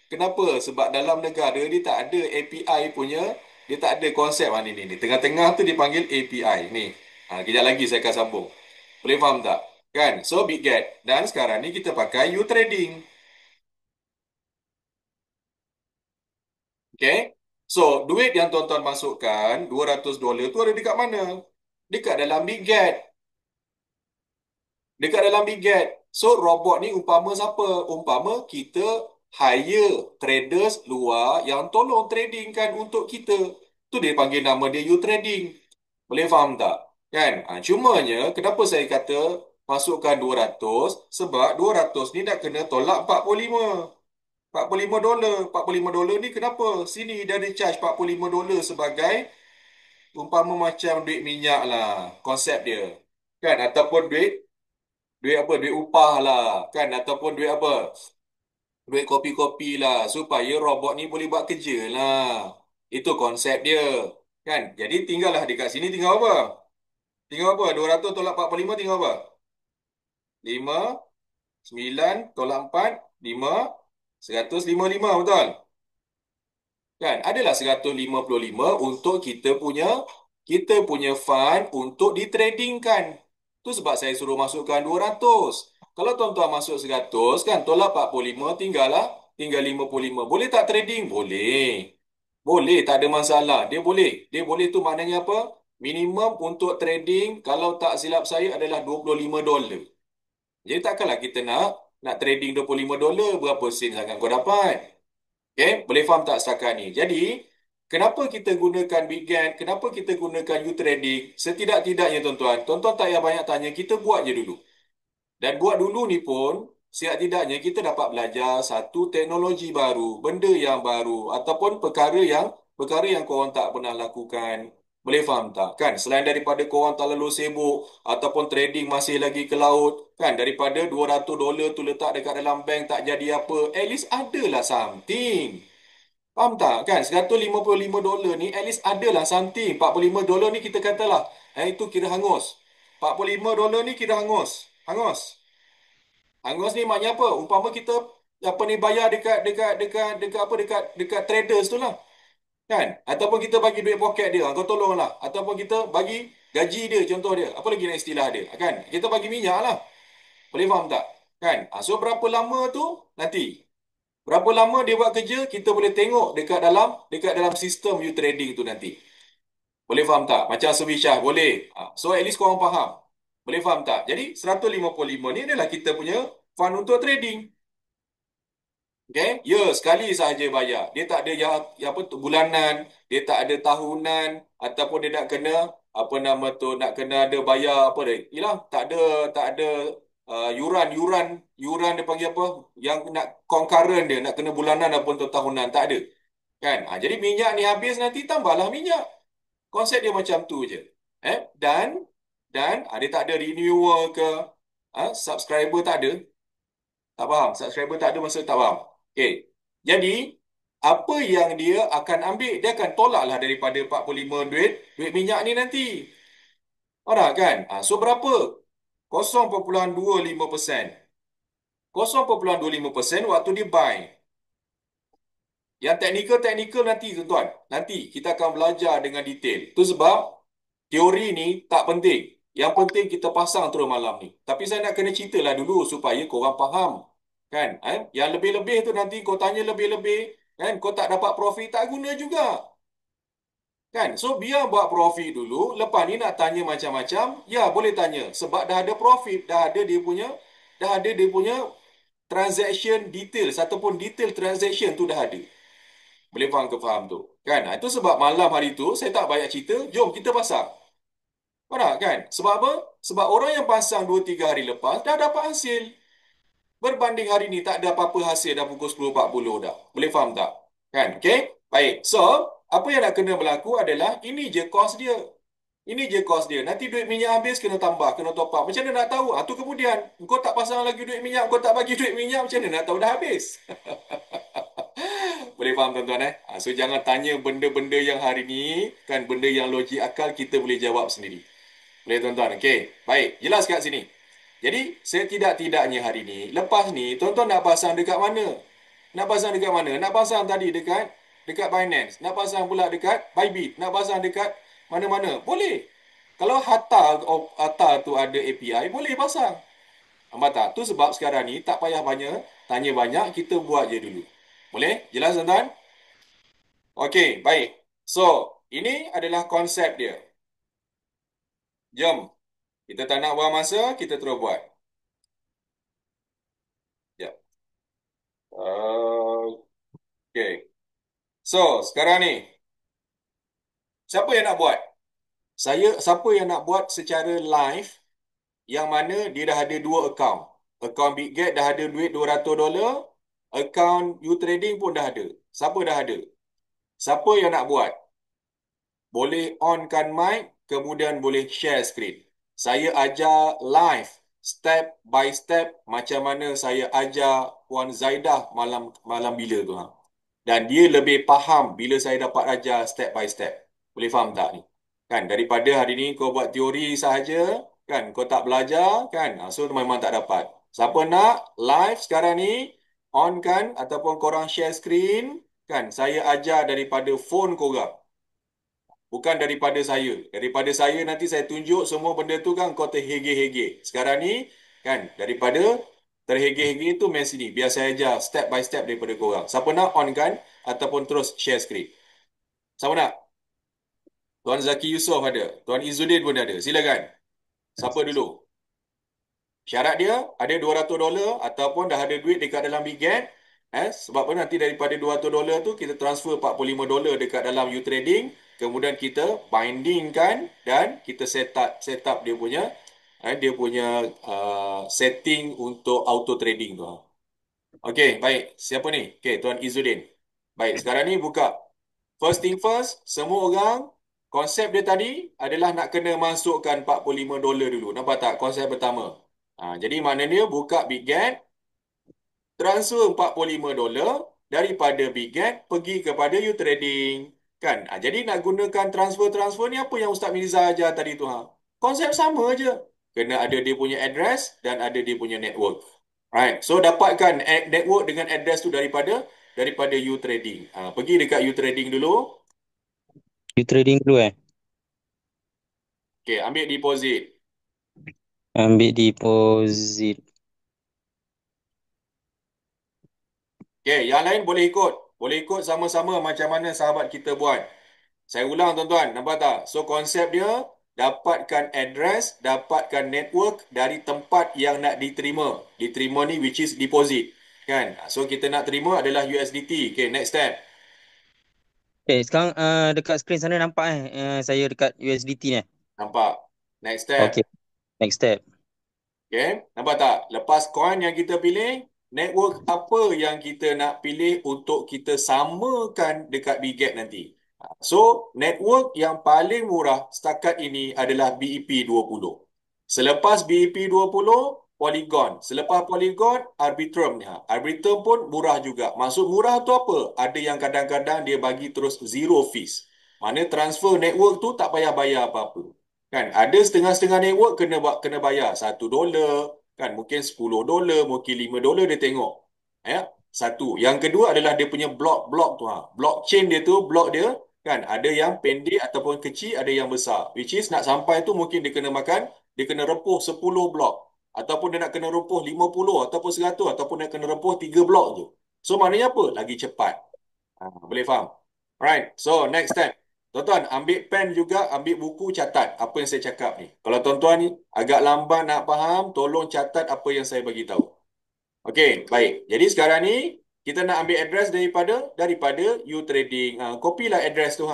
Kenapa? Sebab dalam negara dia tak ada API punya. Dia tak ada konsep ni. Tengah-tengah tu dipanggil API. Ni. Kejap lagi saya akan sambung. Boleh faham tak? Kan? So BitGet. Dan sekarang ni kita pakai U-Trading. Okay. So, duit yang tuan-tuan masukkan, $200 tu ada dekat mana? Dekat dalam BitGet. Dekat dalam BitGet. So, robot ni umpama siapa? Umpama kita hire traders luar yang tolong trading kan untuk kita. Tu dia panggil nama dia U-Trading. Boleh faham tak? Kan? Cumanya, kenapa saya kata masukkan 200? Sebab 200 ni nak kena tolak 45. $45. $45 ni kenapa? Sini dia ada charge $45 sebagai umpama macam duit minyak lah. Konsep dia. Kan? Ataupun duit apa? Duit upah lah. Kan? Ataupun duit apa? Duit kopi-kopi lah. Supaya robot ni boleh buat kerja lah. Itu konsep dia. Kan? Jadi tinggallah dekat sini tinggal apa? Tinggal apa? 200 tolak 45 tinggal apa? 5, 9 tolak 4, 5, 155 betul? Kan? Adalah 155 untuk kita punya fund untuk ditradingkan. Tu sebab saya suruh masukkan 200. Kalau tuan-tuan masuk 100 kan tolak 45 tinggal 55. Boleh tak trading? Boleh. Boleh, tak ada masalah. Dia boleh. Dia boleh tu maknanya apa? Minimum untuk trading kalau tak silap saya adalah $25. Jadi takkanlah kita nak trading $25 berapa sen sangat kau dapat? Okay, boleh faham tak setakat ni? Jadi, kenapa kita gunakan BitGet? Kenapa kita gunakan U-Trading? Setidak-tidaknya tuan-tuan, tuan-tuan tak payah banyak tanya, kita buat je dulu. Dan buat dulu ni pun, setidak-tidaknya kita dapat belajar satu teknologi baru, benda yang baru, ataupun perkara yang korang tak pernah lakukan. Boleh faham tak? Kan? Selain daripada korang tak lalu sibuk, ataupun trading masih lagi ke laut, kan? Daripada $200 tu letak dekat dalam bank tak jadi apa, at least adalah something. Faham tak? Kan? $155 ni at least adalah something. $45 ni kita katalah, itu kira hangus. $45 ni kira hangus. Hangus. Hangus ni maknanya apa? Umpama kita apa ni bayar dekat traders tu lah. Kan? Ataupun kita bagi duit poket dia, kau tolonglah. Ataupun kita bagi gaji dia, contoh dia. Apa lagi nak istilah dia? Kan? Kita bagi minyak lah. Boleh faham tak? Kan? So berapa lama tu? Nanti. Berapa lama dia buat kerja, kita boleh tengok dekat dalam sistem you trading tu nanti. Boleh faham tak? Macam Swiss boleh. So at least korang faham. Boleh faham tak? Jadi 155 ni adalah kita punya fund untuk trading. Okay? Ya, sekali sahaja bayar. Dia tak ada yang apa tu bulanan, dia tak ada tahunan ataupun dia nak kena apa nama tu nak kena ada bayar apa dia. Yalah, tak ada yuran dia panggil apa? Yang nak concurrent dia nak kena bulanan ataupun tu tahunan tak ada. Kan? Jadi minyak ni habis nanti tambahlah minyak. Konsep dia macam tu je. Dan dia tak ada renewal ke subscriber tak ada. Tak faham. Subscriber tak ada masa tak faham. Okey. Jadi, apa yang dia akan ambil? Dia akan tolaklah daripada 45 duit minyak ni nanti. Alright kan? So, berapa? 0.25%. 0.25% waktu dia buy. Yang teknikal nanti tuan-tuan. Nanti kita akan belajar dengan detail. Itu sebab teori ni tak penting. Yang penting kita pasang terus malam ni. Tapi saya nak kena ceritalah dulu supaya korang faham. Kan? Yang lebih-lebih tu nanti kau tanya lebih-lebih. Kan? Kau tak dapat profit, tak guna juga. Kan? So, biar buat profit dulu. Lepas ni nak tanya macam-macam. Ya, boleh tanya. Sebab dah ada profit. Dah ada dia punya transaction details. Ataupun detail transaction tu dah ada. Boleh faham ke faham tu? Kan? Itu sebab malam hari tu saya tak banyak cerita. Jom kita pasang. Faham kan? Sebab apa? Sebab orang yang pasang 2-3 hari lepas dah dapat hasil. Berbanding hari ni tak ada apa-apa hasil dah pukul 10.40 dah. Boleh faham tak? Kan? Okay? Baik. So, apa yang nak kena berlaku adalah ini je cost dia. Ini je cost dia. Nanti duit minyak habis kena tambah, kena top up. Macam mana nak tahu? Tu kemudian. Kau tak pasang lagi duit minyak, kau tak bagi duit minyak, macam mana nak tahu dah habis? Boleh faham tuan-tuan So jangan tanya benda-benda yang hari ni, kan benda yang logik akal kita boleh jawab sendiri. Boleh tuan-tuan? Okey. Baik, jelas kat sini. Jadi, setidak-tidaknya hari ni, lepas ni, tuan-tuan nak pasang dekat mana? Nak pasang dekat mana? Nak pasang tadi dekat Binance. Nak pasang pula dekat Bybit. Nak pasang dekat mana-mana. Boleh. Kalau Hatta tu ada API, boleh pasang. Nampak tak? Tu sebab sekarang ni tak payah tanya banyak, kita buat je dulu. Boleh? Jelas tuan-tuan? Okey, baik. So, ini adalah konsep dia. Jom. Kita tak nak buang masa, kita terus buat. Ya. Okey. So, sekarang ni, siapa yang nak buat? Siapa yang nak buat secara live, yang mana dia dah ada dua akaun. Akaun BitGet dah ada duit $200, akaun YouTrading pun dah ada. Siapa dah ada? Siapa yang nak buat? Boleh onkan mic, kemudian boleh share screen. Saya ajar live, step by step, macam mana saya ajar Puan Zaidah malam bila tu. Dan dia lebih faham bila saya dapat ajar step by step. Boleh faham tak ni? Kan, daripada hari ni kau buat teori sahaja, kan, kau tak belajar, kan, so memang tak dapat. Siapa nak live sekarang ni, on kan, ataupun korang share screen, kan, saya ajar daripada phone korang. Bukan daripada saya. Daripada saya nanti saya tunjuk semua benda tu kan kau terhege-hege. Sekarang ni kan daripada terhege-hege tu main sini. Biar saya ajar step by step daripada korang. Siapa nak on kan ataupun terus share screen. Siapa nak? Tuan Zaki Yusof ada. Tuan Izzuddin pun ada. Silakan. Siapa dulu? Syarat dia ada $200 ataupun dah ada duit dekat dalam BigGet. Sebab apa nanti daripada $200 tu kita transfer $45 dekat dalam YouTrading. Kemudian kita bindingkan dan kita set up dia punya setting untuk auto trading tu. Okey, baik. Siapa ni? Okey, Tuan Izzuddin. Baik, sekarang ni buka. First thing first, semua orang konsep dia tadi adalah nak kena masukkan $45 dulu. Nampak tak konsep pertama? Jadi maknanya buka BitGet, transfer $45 daripada BitGet pergi kepada YouTrading. Kan? Jadi nak gunakan transfer ni apa yang Ustaz Mirza ajar tadi tu. Konsep sama je. Kena ada dia punya address dan ada dia punya network. Right. So dapatkan network dengan address tu daripada YouTrading. Pergi dekat YouTrading dulu. You trading dulu Okay, ambil deposit. ambil deposit. Okey, yang lain boleh ikut. Boleh ikut sama-sama macam mana sahabat kita buat. Saya ulang tuan-tuan, nampak tak? So konsep dia, dapatkan address, dapatkan network dari tempat yang nak diterima. Diterima ni which is deposit. Kan? So kita nak terima adalah USDT. Okay, next step. Okay, sekarang dekat skrin sana nampak saya dekat USDT ni. Nampak? Next step. Okay, next step. Okay, nampak tak? Lepas coin yang kita pilih, network apa yang kita nak pilih untuk kita samakan dekat Biget nanti. So, network yang paling murah setakat ini adalah BEP 20. Selepas BEP 20, Polygon. Selepas Polygon, Arbitrum. Arbitrum pun murah juga. Maksud murah tu apa? Ada yang kadang-kadang dia bagi terus zero fees. Mana transfer network tu tak payah bayar apa-apa. Kan ada setengah-setengah network kena bayar $1, kan mungkin $10, mungkin $5 dia tengok. Ya. Satu. Yang kedua adalah dia punya blok-blok tu Blockchain dia tu, blok dia kan ada yang pendek ataupun kecil, ada yang besar. Which is nak sampai tu mungkin dia kena makan, dia kena repuh 10 blok ataupun dia nak kena repuh 50 ataupun 100 ataupun dia kena repuh 3 blok tu. So maknanya apa? Lagi cepat. Boleh faham? Right. So next step. Tuan-tuan, ambil pen juga, ambil buku, catat apa yang saya cakap ni. Kalau tuan-tuan ni agak lambat nak faham, tolong catat apa yang saya bagi tahu. Okey, baik. Jadi sekarang ni kita nak ambil address daripada you trading. Copy lah address tu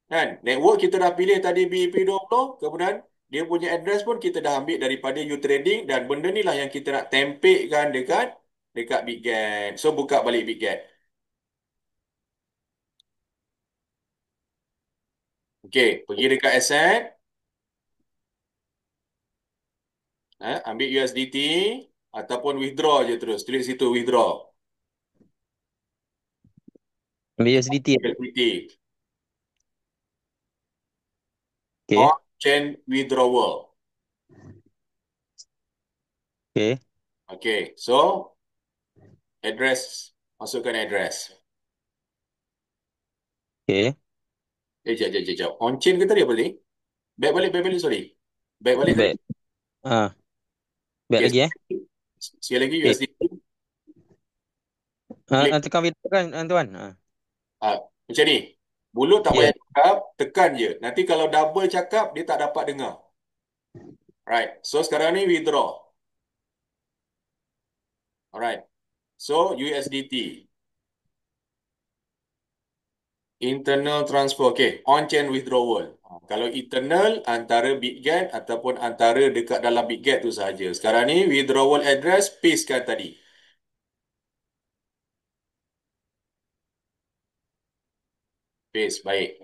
Kan? Network kita dah pilih tadi BEP20, kemudian dia punya address pun kita dah ambil daripada you trading dan benda ni lah yang kita nak tempelkan dekat Bitget. So buka balik Bitget. Okey, pergi dekat asset. Ambil USDT ataupun withdraw je terus. Tulis situ withdraw. Ambil USDT. USDT. Okay. On-chain withdrawal. Okay. Okay, so address. Masukkan address. Okay. Jap. On-chain ke tadi apa tadi? Back balik, sorry. Back balik tadi. Back. Back Okay, lagi sekali lagi Okay. USDT. Tekan video kan tuan. Macam ni. Mulut tak Yeah. payah cakap, tekan je. Nanti kalau double cakap, dia tak dapat dengar. Right. So sekarang ni withdraw. Alright. So USDT. Internal transfer. Okay. On-chain withdrawal. Kalau internal, antara Bitget ataupun antara dekat dalam Bitget tu sahaja. Sekarang ni withdrawal address, pastekan tadi. Paste. Baik.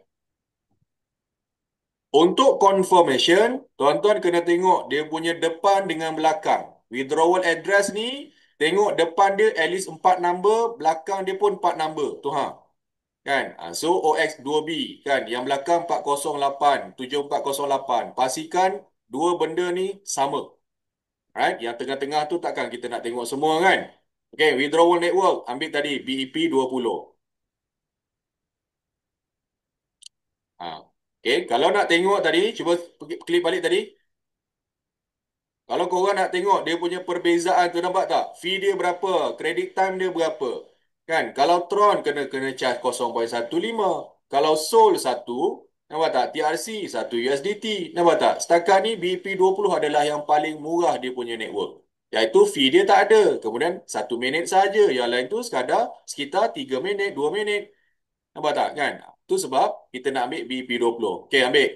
Untuk confirmation, tuan-tuan kena tengok dia punya depan dengan belakang. Withdrawal address ni, tengok depan dia at least 4 number, belakang dia pun 4 number. Tu Kan? So OX2B kan, yang belakang 408, 7408. Pastikan dua benda ni sama. Right? Yang tengah-tengah tu takkan kita nak tengok semua kan? Okay, withdrawal network, ambil tadi BEP20. Okay, kalau nak tengok tadi, cuba klik balik tadi. Kalau korang nak tengok dia punya perbezaan tu, nampak tak? Fee dia berapa? Credit time dia berapa? Kan? Kalau Tron kena charge 0.15. Kalau Sol 1, nampak tak? TRC 1 USDT. Nampak tak? Setakat ni BP20 adalah yang paling murah dia punya network. Iaitu fee dia tak ada. Kemudian 1 minit saja. Yang lain tu sekadar sekitar 3 minit, 2 minit. Nampak tak? Kan? Itu sebab kita nak ambil BP20. Okey, ambil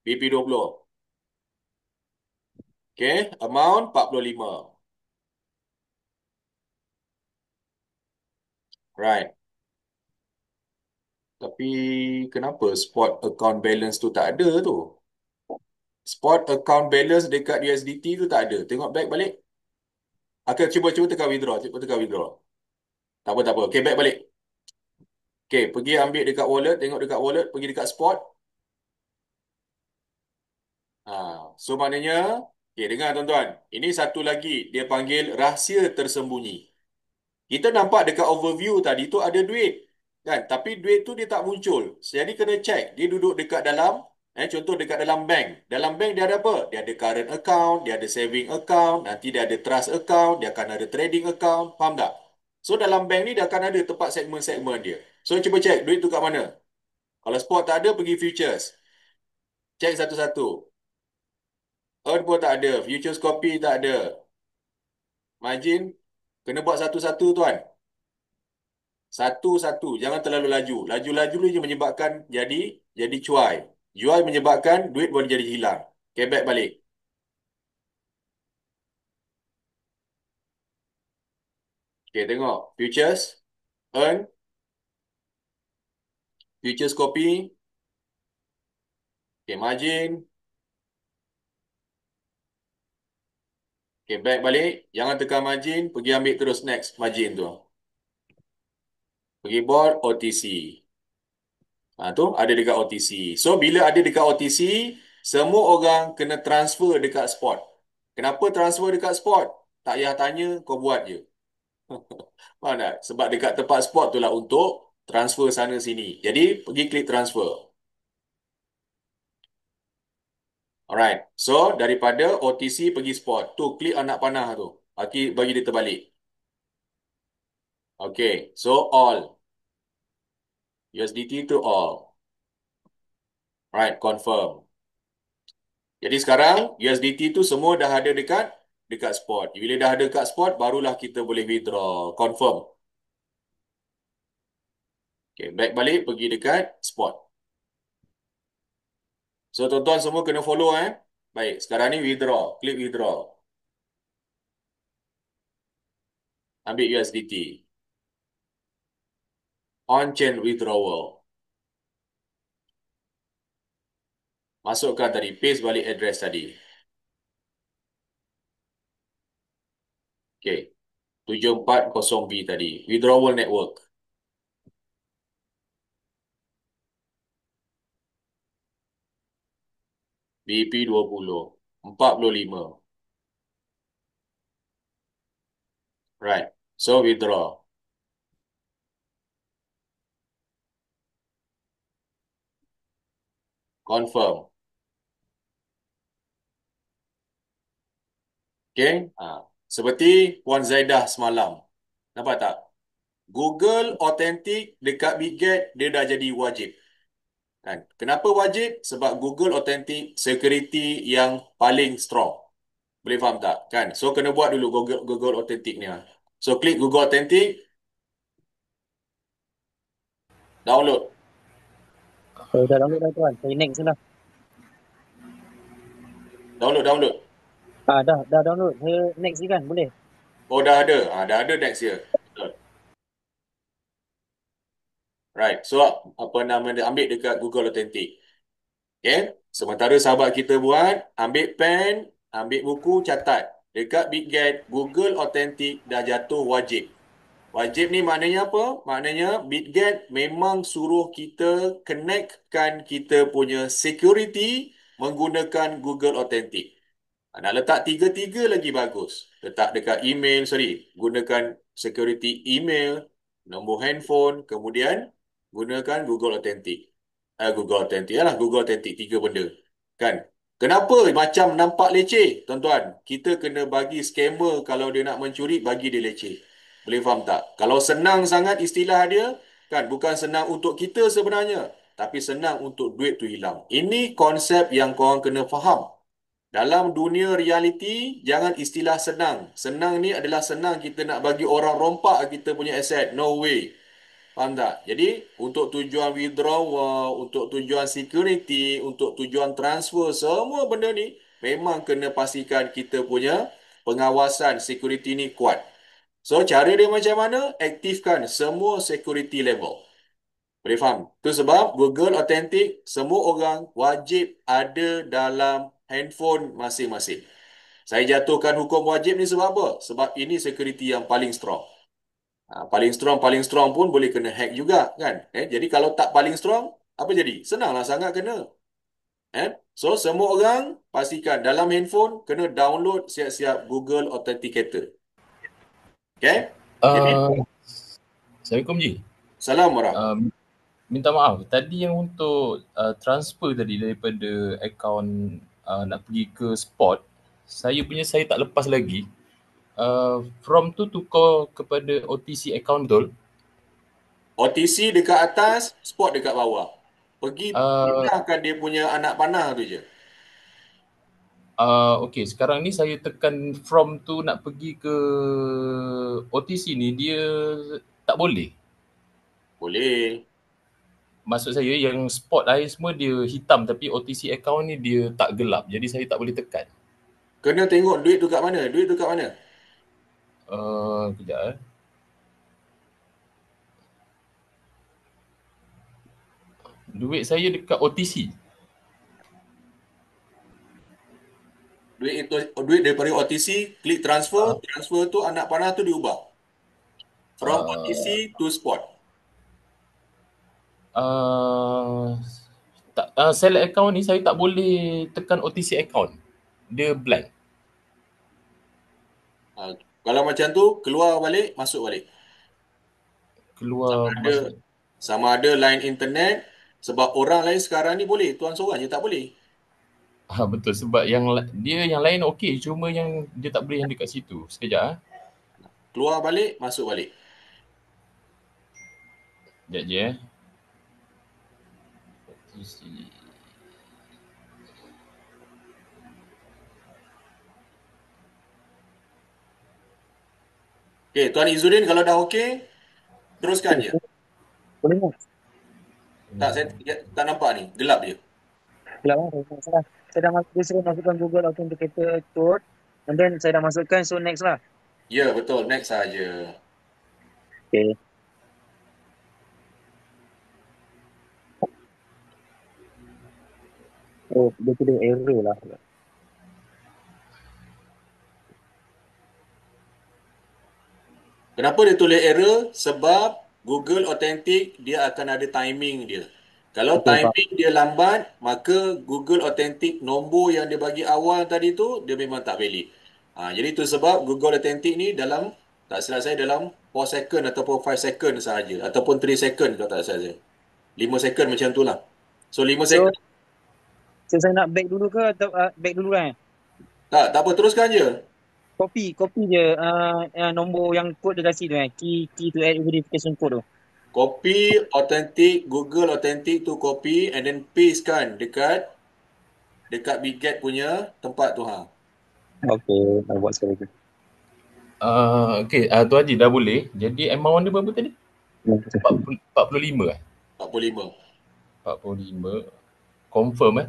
BP20. Okay, amount 45. Right. Tapi kenapa spot account balance tu tak ada tu? Spot account balance dekat USDT tu tak ada. Tengok back balik. Okay, cuba tekan withdraw. Cuba tekan withdraw. Tak apa. Okay, back balik. Okay, pergi ambil dekat wallet. Tengok dekat wallet. Pergi dekat spot. So maknanya, okay, dengar tuan-tuan. Ini satu lagi. Dia panggil rahsia tersembunyi. Kita nampak dekat overview tadi tu ada duit. Kan? Tapi duit tu dia tak muncul. Jadi kena check. Dia duduk dekat dalam, contoh dekat dalam bank. Dalam bank dia ada apa? Dia ada current account, dia ada saving account, nanti dia ada trust account, dia akan ada trading account. Faham tak? So dalam bank ni dia akan ada tempat segmen-segmen dia. So cuba cek duit tu kat mana. Kalau spot tak ada, pergi futures. Cek satu-satu. Earn pun tak ada. Futures copy tak ada. Margin, kena buat satu-satu tuan. Satu-satu. Jangan terlalu laju. Laju-laju ni je menyebabkan jadi cuai. Jual menyebabkan duit boleh jadi hilang. Okay, back balik. Okay, tengok. Futures, earn, futures copy. Okay, margin. Okay, back balik. Jangan tekan margin. Pergi ambil terus next margin tu. Pergi board OTC. Tu ada dekat OTC. So, bila ada dekat OTC, semua orang kena transfer dekat spot. Kenapa transfer dekat spot? Tak payah tanya, kau buat je. Faham tak? Sebab dekat tempat spot tu lah untuk transfer sana sini. Jadi, pergi klik transfer. Alright. So, daripada OTC pergi spot. Tu, klik anak panah tu. Bagi dia terbalik. Okay. So, all. USDT to all. Right, confirm. Jadi sekarang USDT tu semua dah ada dekat spot. Bila dah ada dekat spot, barulah kita boleh withdraw. Confirm. Okay, back balik pergi dekat spot. So tuan-tuan semua kena follow Baik, sekarang ni withdraw. Klik withdraw. Ambil USDT. On-chain withdrawal. Masukkan tadi, paste balik address tadi. Okay. 740B tadi. Withdrawal network. BP20. 45. Right. So withdraw. Confirm. Okay. Seperti Puan Zaidah semalam. Nampak tak? Google Authentic dekat BitGet dia dah jadi wajib. Kan? Kenapa wajib? Sebab Google Authentic security yang paling strong. Boleh faham tak? Kan? So kena buat dulu Google Authentic ni. So klik Google Authentic. Download. Dah download dah tuan. Saya next je lah. Download. Dah download. Saya next je kan? Boleh? Oh, dah ada. Dah ada next year. Betul. Right. So apa nama dia? Ambil dekat Google Authentic. Okay. Sementara sahabat kita buat, ambil pen, ambil buku, catat. Dekat BitGet, Google Authentic dah jatuh wajib. Wajib ni maknanya apa? Maknanya BitGet memang suruh kita connectkan kita punya security menggunakan Google Authentic. Nak letak tiga-tiga lagi bagus. Letak dekat email, gunakan security email, nombor handphone, kemudian gunakan Google Authentic. Google Authentic lah, Google Authentic, tiga benda. Kan? Kenapa macam nampak leceh, tuan-tuan? Kita kena bagi scammer kalau dia nak mencuri, bagi dia leceh. Boleh faham tak? Kalau senang sangat istilah dia, kan bukan senang untuk kita sebenarnya, tapi senang untuk duit tu hilang. Ini konsep yang korang kena faham. Dalam dunia realiti, jangan istilah senang. Senang ni adalah senang kita nak bagi orang rompak kita punya aset. No way. Faham tak? Jadi, untuk tujuan withdrawal, untuk tujuan security, untuk tujuan transfer, semua benda ni memang kena pastikan kita punya pengawasan security ni kuat. So, cara dia macam mana? Aktifkan semua security level. Boleh faham? Itu sebab Google Authentic semua orang wajib ada dalam handphone masing-masing. Saya jatuhkan hukum wajib ni sebab apa? Sebab ini security yang paling strong. Paling strong pun boleh kena hack juga kan? Jadi kalau tak paling strong, apa jadi? Senanglah sangat kena. So semua orang pastikan dalam handphone kena download siap-siap Google Authenticator. Okay? Jadi, Assalamualaikum Ji. Assalamualaikum. Minta maaf, tadi yang untuk transfer tadi daripada akaun nak pergi ke spot, saya tak lepas lagi. From tu tukar kepada OTC account betul? OTC dekat atas, spot dekat bawah. Pergi Uh, pindahkan dia punya anak panah tu je. okay, sekarang ni saya tekan from tu nak pergi ke OTC ni, dia tak boleh. Boleh. Maksud saya yang spot air semua dia hitam tapi OTC account ni dia tak gelap. Jadi saya tak boleh tekan. Kena tengok duit tu kat mana. Duit tu kat mana? Kejap eh. Duit saya dekat OTC. Duit daripada OTC, klik transfer. Transfer tu anak panah tu diubah. From OTC to spot. Tak, select account ni saya tak boleh tekan OTC account. Dia blank. Kalau macam tu, keluar balik, masuk balik. Keluar masuk. Sama ada line internet, sebab orang lain sekarang ni boleh. Tuan seorang je tak boleh. Betul, sebab dia yang lain okey, cuma yang dia tak boleh yang dekat situ. Sekejap. Keluar balik, masuk balik. Sekejap je OTC. Okay, Tuan Izzuddin kalau dah okey, teruskan je. Boleh tak? Tak, saya tak nampak ni. Gelap je. Gelap lah. Saya dah masukkan Google Authenticator code. And then saya dah masukkan, so next lah. Ya, betul. Next saja. Okay. Oh, dia tu dia error lah. Kenapa dia tulis error? Sebab Google Authentic dia akan ada timing dia. Kalau Betul, Pak. timing dia lambat, maka Google Authentic nombor yang dia bagi awal tadi tu, dia memang tak valid. Jadi itu sebab Google Authentic ni dalam, tak silap saya, dalam 4 second ataupun 5 second sahaja. Ataupun 3 second kalau tak silap saya. 5 second macam tu lah. So 5 second. So saya nak back dulu ke atau back dulu kan? Tak apa, teruskan je. Copy je nombor yang kod dia kasih tu kan. Key to add verification code tu. Copy Authentic, Google Authentic tu copy and then paste kan dekat BigGet punya tempat tu ha. Okay, nak buat sekali lagi. Okay, Tu Haji dah boleh. Jadi amount dia berapa tadi? 45 eh? 45. 45. Confirm eh?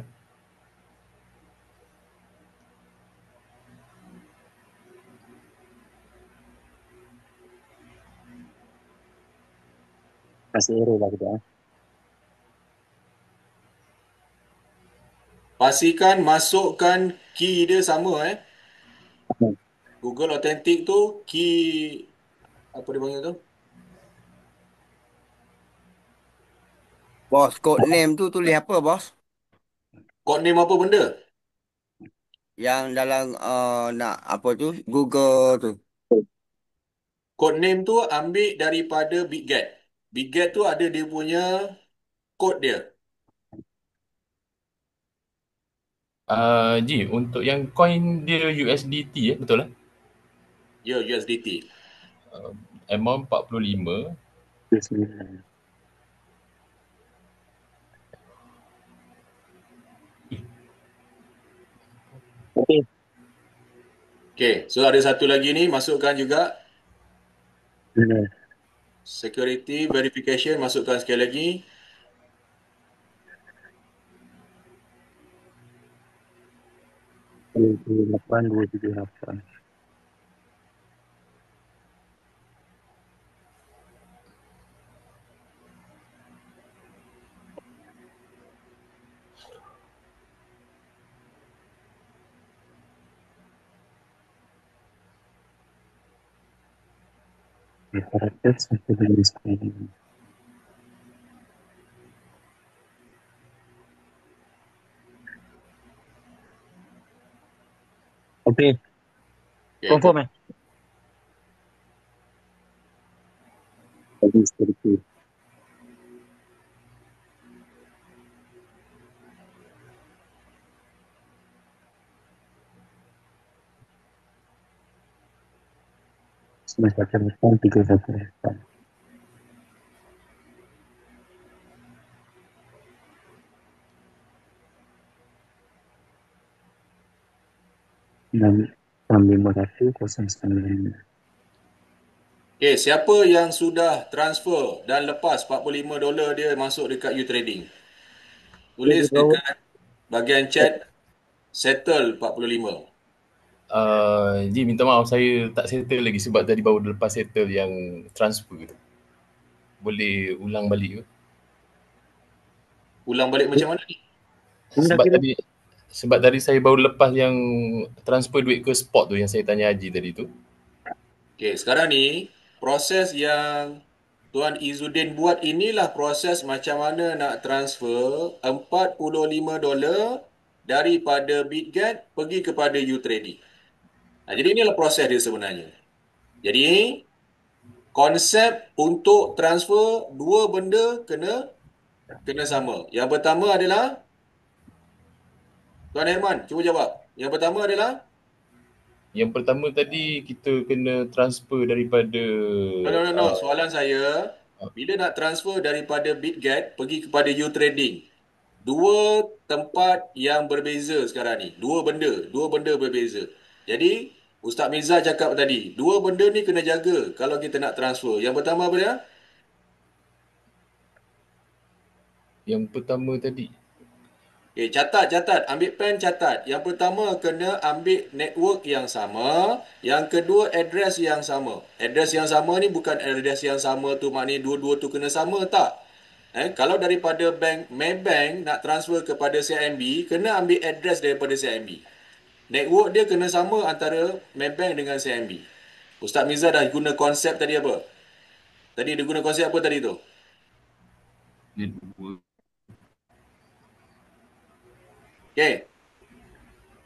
Masih error lah kita. Pastikan masukkan key dia sama Hmm. Google Authentic tu key apa dia panggil tu? Bos, code name tu tulis apa, bos? Code name apa benda? Yang dalam nak apa tu? Google tu. Code name tu ambil daripada BigGet. BigGet tu ada dia punya code dia. Ji, untuk yang coin dia USDT betul lah? Ya, USDT. Amount 45. Okay. Okay, so ada satu lagi ni, masukkan juga. Security verification, masukkan sekali lagi. Lapan 278. Okay. Confirm Lagi sedikit. 11.31. Dan 651.9. Okey, siapa yang sudah transfer dan lepas $45 dia masuk dekat U-Trading? Tulis dekat bahagian chat settle 45. Ji, minta maaf saya tak settle lagi sebab tadi baru lepas settle yang transfer tu. Boleh ulang balik ke? Ulang balik macam mana ni? Sebab tadi saya baru lepas yang transfer duit ke spot tu yang saya tanya Haji tadi tu. Okey, sekarang ni proses yang Tuan Izzuddin buat inilah proses macam mana nak transfer $45 daripada Bitget pergi kepada U-Trading. Jadi inilah proses dia sebenarnya. Jadi konsep untuk transfer dua benda kena sama. Yang pertama adalah Tuan Herman, cuba jawab. Yang pertama adalah Yang pertama tadi kita kena transfer daripada No. Soalan saya, bila nak transfer daripada Bitget pergi kepada U-Trading, dua tempat yang berbeza sekarang ni. Dua benda berbeza. Jadi, Ustaz Mirza cakap tadi, dua benda ni kena jaga kalau kita nak transfer. Yang pertama apa dia? yang pertama tadi. Okay, catat. Ambil pen, catat. Yang pertama kena ambil network yang sama. Yang kedua address yang sama. Address yang sama ni bukan address yang sama tu maknanya dua-dua tu kena sama, tak. Kalau daripada bank Maybank nak transfer kepada CIMB, kena ambil address daripada CIMB. Network dia kena sama antara Maybank dengan CIMB. Ustaz Mirza dah guna konsep tadi apa? Tadi dia guna konsep apa tadi tu? Network. Okay.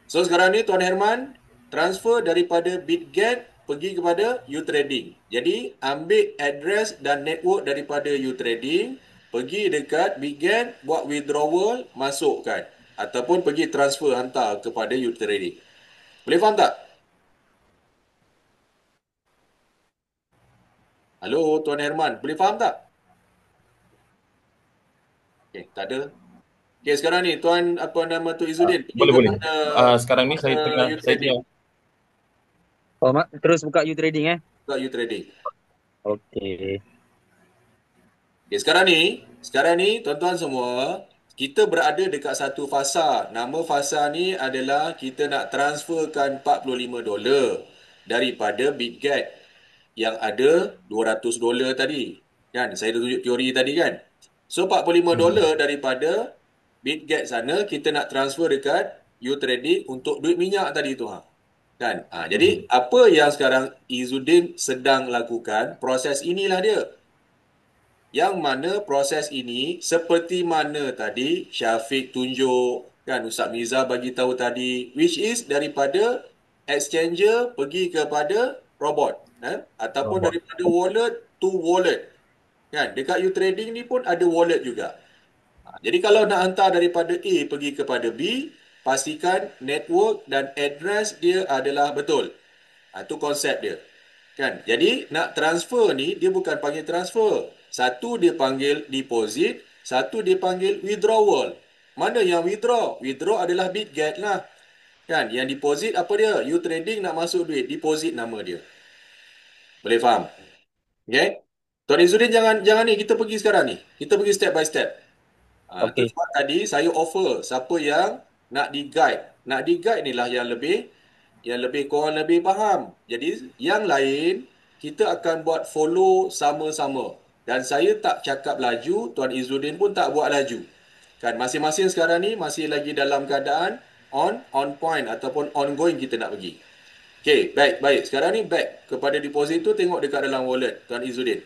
So sekarang ni Tuan Herman transfer daripada Bitget pergi kepada U-Trading. Jadi ambil address dan network daripada U-Trading, pergi dekat Bitget, buat withdrawal, masukkan. Ataupun pergi transfer hantar kepada U-Trading. Boleh faham tak? Halo Tuan Herman, boleh faham tak? Okay, tak ada. Okay, sekarang ni Tuan apa nama tu Izzuddin pergi Boleh. kepada Sekarang ni saya tengah Terus buka U-Trading buka U-Trading. Okey. Okay, sekarang ni tuan-tuan semua, kita berada dekat satu fasa. Nama fasa ni adalah kita nak transferkan $45 daripada Bitget yang ada $200 tadi. Kan? Saya dah tunjuk teori tadi kan? So $45 daripada Bitget sana kita nak transfer dekat U-Trading untuk duit minyak tadi tu. Kan? Jadi apa yang sekarang Izzuddin sedang lakukan, proses inilah dia. Yang mana proses ini seperti mana tadi Syafiq tunjuk, kan, Ustaz Mirza bagi tahu tadi, which is daripada exchanger pergi kepada robot, ataupun daripada wallet to wallet. Kan, dekat U-Trading ni pun ada wallet juga. Jadi kalau nak hantar daripada A pergi kepada B, pastikan network dan address dia adalah betul. Itu konsep dia. Kan? Jadi nak transfer ni dia bukan panggil transfer. Satu dia panggil deposit, satu dia panggil withdrawal. Mana yang withdraw? Withdraw adalah Bitget lah. Kan? Yang deposit apa dia? U-Trading nak masuk duit, deposit nama dia. Boleh faham? Okay? Tuan Izzuddin jangan ni, kita pergi sekarang ni. Kita pergi step by step. Itu sebab tadi saya offer siapa yang nak di-guide. Nak di-guide ni lah yang lebih korang lebih faham. Jadi yang lain kita akan buat follow sama-sama. Dan saya tak cakap laju, Tuan Izzuddin pun tak buat laju. Kan masing-masing sekarang ni masih lagi dalam keadaan on point ataupun ongoing kita nak pergi. Okey, baik. Sekarang ni back kepada deposit tu, tengok dekat dalam wallet Tuan Izzuddin.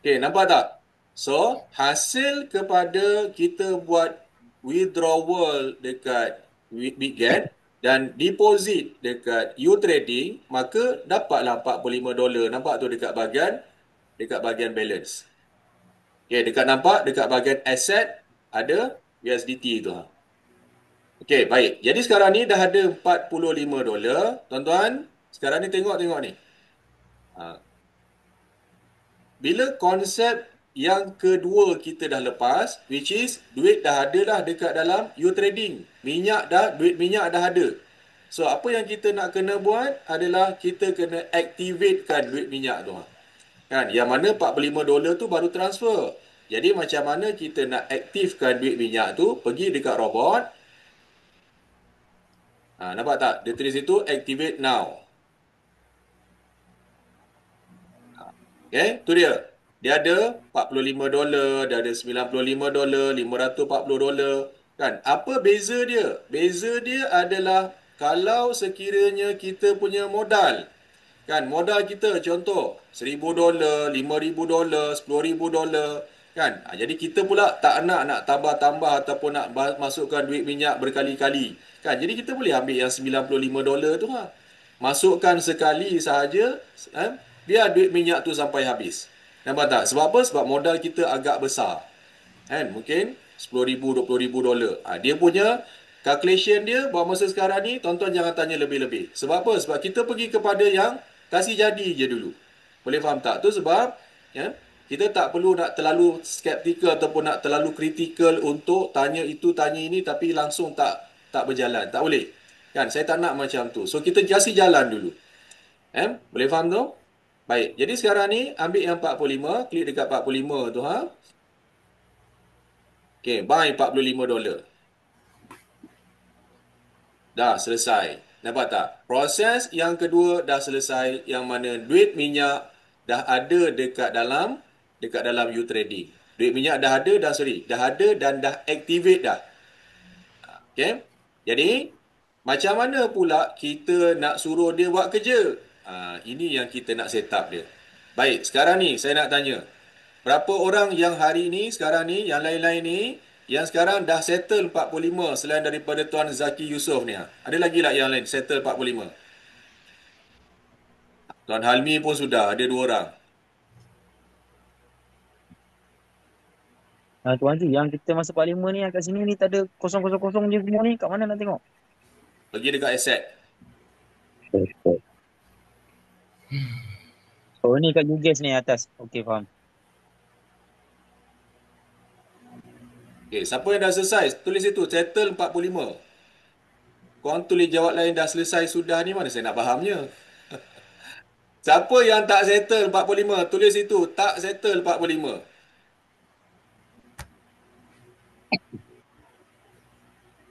Okey, nampak tak? So, hasil kepada kita buat withdrawal dekat Bitget dan deposit dekat U-Trading, maka dapatlah $45. Nampak tu dekat bahagian balance. Okey, nampak dekat bahagian asset ada USDT tu. Okey, baik. Jadi sekarang ni dah ada $45, tuan-tuan. Sekarang ni tengok ni. Bila konsep yang kedua kita dah lepas, which is duit dah ada dah dekat dalam you trading. Duit minyak dah ada. So, apa yang kita nak kena buat adalah kita kena activatekan duit minyak tu. Kan? Yang mana $45 tu baru transfer. Jadi, macam mana kita nak aktifkan duit minyak tu, pergi dekat robot. Nampak tak? Dia tulis itu, activate now. Okay, tu dia. Dia ada $45, dia ada $95, $540. Kan? Apa beza dia? Beza dia adalah kalau sekiranya kita punya modal. Kan, modal kita contoh $1,000, $5,000, $10,000. Kan? Jadi kita pula tak nak tambah-tambah ataupun nak masukkan duit minyak berkali-kali. Kan? Jadi kita boleh ambil yang $95 tu ha. Masukkan sekali sahaja, biar duit minyak tu sampai habis. Nampak tak? Sebab apa? Sebab modal kita agak besar. Kan? Mungkin $10,000, $20,000. Dia punya calculation dia buat masa sekarang ni, tuan-tuan jangan tanya lebih-lebih. Sebab apa? Sebab kita pergi kepada yang kasih jadi je dulu. Boleh faham tak? Tu sebab kita tak perlu nak terlalu skeptikal ataupun nak terlalu kritikal untuk tanya itu, tanya ini tapi langsung tak berjalan. Tak boleh. Kan? Saya tak nak macam tu. So, kita kasih jalan dulu. Boleh faham tu? Baik. Jadi sekarang ni, ambil yang 45. Klik dekat 45 tu ha. Okay, buy $45. Dah selesai. Nampak tak? Proses yang kedua dah selesai, yang mana duit minyak dah ada dekat dalam you trading. Duit minyak dah ada dah ada dan dah activate dah. Okay? Jadi, macam mana pula kita nak suruh dia buat kerja? Ini yang kita nak set up dia. Baik, sekarang ni saya nak tanya. Berapa orang yang hari ni, sekarang ni, yang lain-lain ni, yang sekarang dah settle 45 selain daripada Tuan Zaki Yusof ni? Ada lagi tak yang lain settle 45? Tuan Halmi pun sudah, ada 2 orang. Tuan Haji, yang kita masuk Parlimen ni, yang kat sini ni tak ada kosong-kosong je semua ni. Kat mana nak tengok? Pergi dekat asset. Oh, ni kat UGS ni atas. Okey, faham. Okay, siapa yang dah selesai? Tulis itu, settle 45. Korang tulis jawab lain dah selesai sudah ni, mana saya nak fahamnya. Siapa yang tak settle 45? Tulis itu, tak settle 45.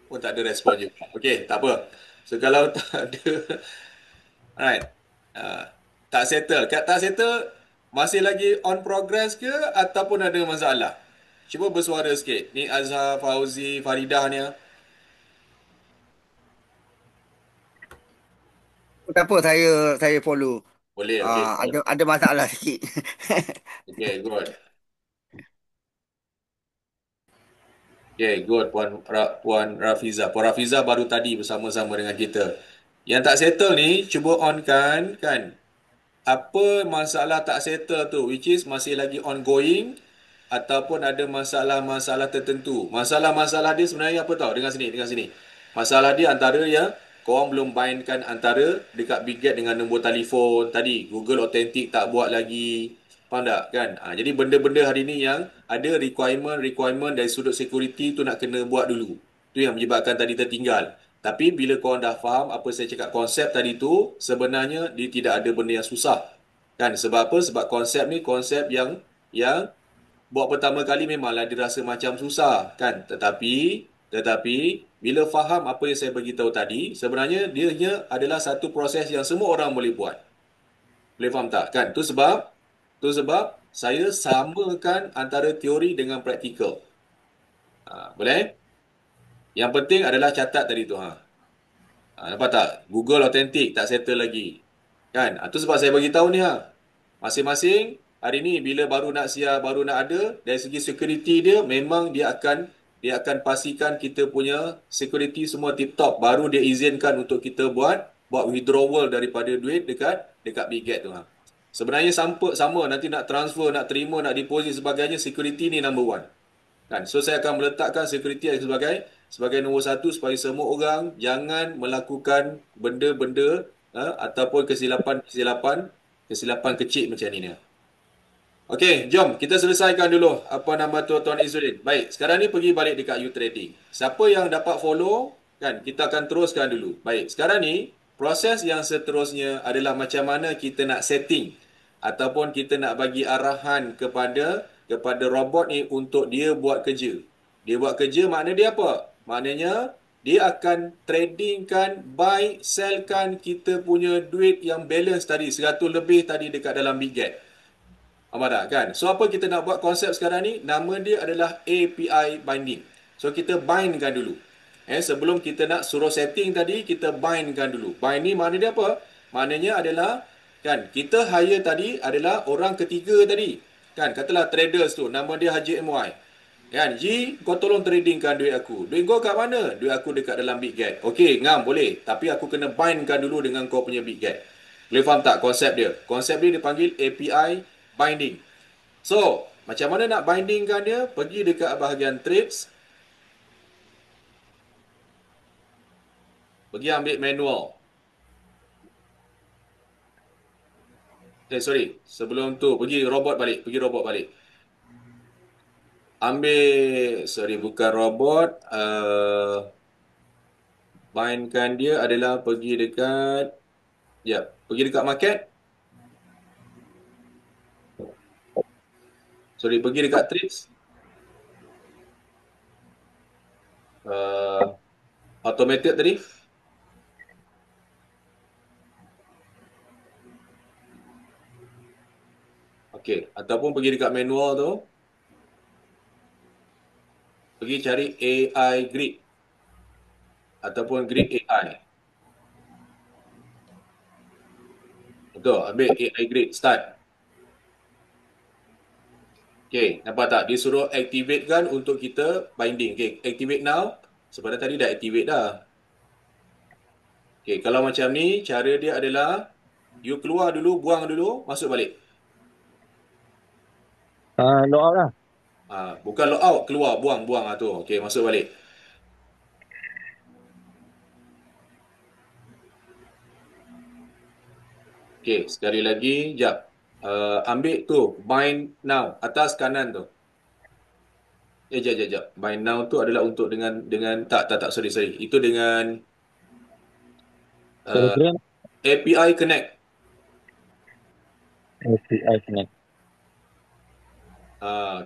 Pun tak ada respon juga. Okey, tak apa. So, kalau tak ada... Alright. Tak settle. Tak settle, masih lagi on progress ke ataupun ada masalah? Cuba bersuara sikit. Ni Azhar, Fauzi, Faridah ni. Tak apa, saya follow. Boleh, okey. Ada masalah sikit. Okey, good. Okay, good. Puan Rafiza. Puan Rafiza baru tadi bersama-sama dengan kita. Yang tak settle ni, cuba on kan. Apa masalah tak settle tu, which is masih lagi ongoing ataupun ada masalah-masalah tertentu. Masalah-masalah dia sebenarnya apa tau? Dengar sini. Masalah dia antara yang korang belum bindkan antara dekat Biget dengan nombor telefon tadi. Google Authentic tak buat lagi. Faham tak? Kan? Jadi benda-benda hari ni yang ada requirement dari sudut security tu nak kena buat dulu. Tu yang menyebabkan tadi tertinggal. Tapi bila korang dah faham apa saya cakap konsep tadi tu, sebenarnya dia tidak ada benda yang susah. Kan? Sebab apa? Sebab konsep ni konsep yang buat pertama kali memanglah dirasa macam susah. Kan? Tetapi bila faham apa yang saya beritahu tadi, sebenarnya dia adalah satu proses yang semua orang boleh buat. Boleh faham tak? Kan? Tu sebab saya samakan antara teori dengan praktikal. Boleh? Yang penting adalah catat tadi tu. Nampak tak? Google Authentic tak settle lagi. Kan? Tu sebab saya bagi tahu ni masing-masing hari ni bila baru nak ada, dari segi security dia memang dia akan pastikan kita punya security semua tip top, baru dia izinkan untuk kita buat withdrawal daripada duit dekat Biget tu. Sebenarnya sama nanti nak transfer, nak terima, nak deposit sebagainya, security ni number one. Kan? So saya akan meletakkan security sebagai nombor 1 supaya semua orang jangan melakukan benda-benda ataupun kesilapan kecil macam ni. Okey, jom kita selesaikan dulu apa nama tu Tuan Izzuddin. Baik, sekarang ni pergi balik dekat U-Trading. Siapa yang dapat follow, kan, kita akan teruskan dulu. Baik, sekarang ni proses yang seterusnya adalah macam mana kita nak setting ataupun kita nak bagi arahan kepada robot ni untuk dia buat kerja. Dia buat kerja makna dia apa? Maknanya dia akan tradingkan, buy, sellkan kita punya duit yang balance tadi, 100 lebih tadi dekat dalam Big Get. Faham tak kan? So apa kita nak buat konsep sekarang ni? Nama dia adalah API binding. So kita bindkan dulu. Sebelum kita nak suruh setting tadi, kita bindkan dulu. Bind ni makna dia apa? Maknanya adalah, kan, kita hire tadi adalah orang ketiga tadi. Kan, katalah traders tu, nama dia Haji MY. Kan, Ji, kau tolong tradingkan duit aku. Duit kau kat mana? Duit aku dekat dalam Big Get. Okey, ngam, boleh. Tapi aku kena bindkan dulu dengan kau punya Big Get. Boleh faham tak konsep dia? Konsep dia dipanggil API binding. So, macam mana nak bindingkan dia? Pergi dekat bahagian trades. Pergi ambil manual. Sorry. Sebelum tu, pergi robot balik. Ambil, sorry, bukan robot. Bindkan dia adalah pergi dekat, pergi dekat market. Sorry, pergi dekat trades. Automated tadi. Okey, ataupun pergi dekat manual tu. Pergi cari AI grid. Ataupun grid AI. Betul, ambil AI grid, start. Okey, nampak tak? Dia suruh activate kan untuk kita binding. Okey, activate now. Sebenarnya tadi dah activate dah. Okey, kalau macam ni, cara dia adalah you keluar dulu, buang dulu, masuk balik. Log out lah. Bukan log out, keluar, buang tu. Okey, masuk balik. Okey, sekali lagi, jap. Ambil tu, bind now, atas kanan tu. Jap. Bind now tu adalah untuk dengan tak, sorry. Itu dengan Telegram. API Connect. API Connect.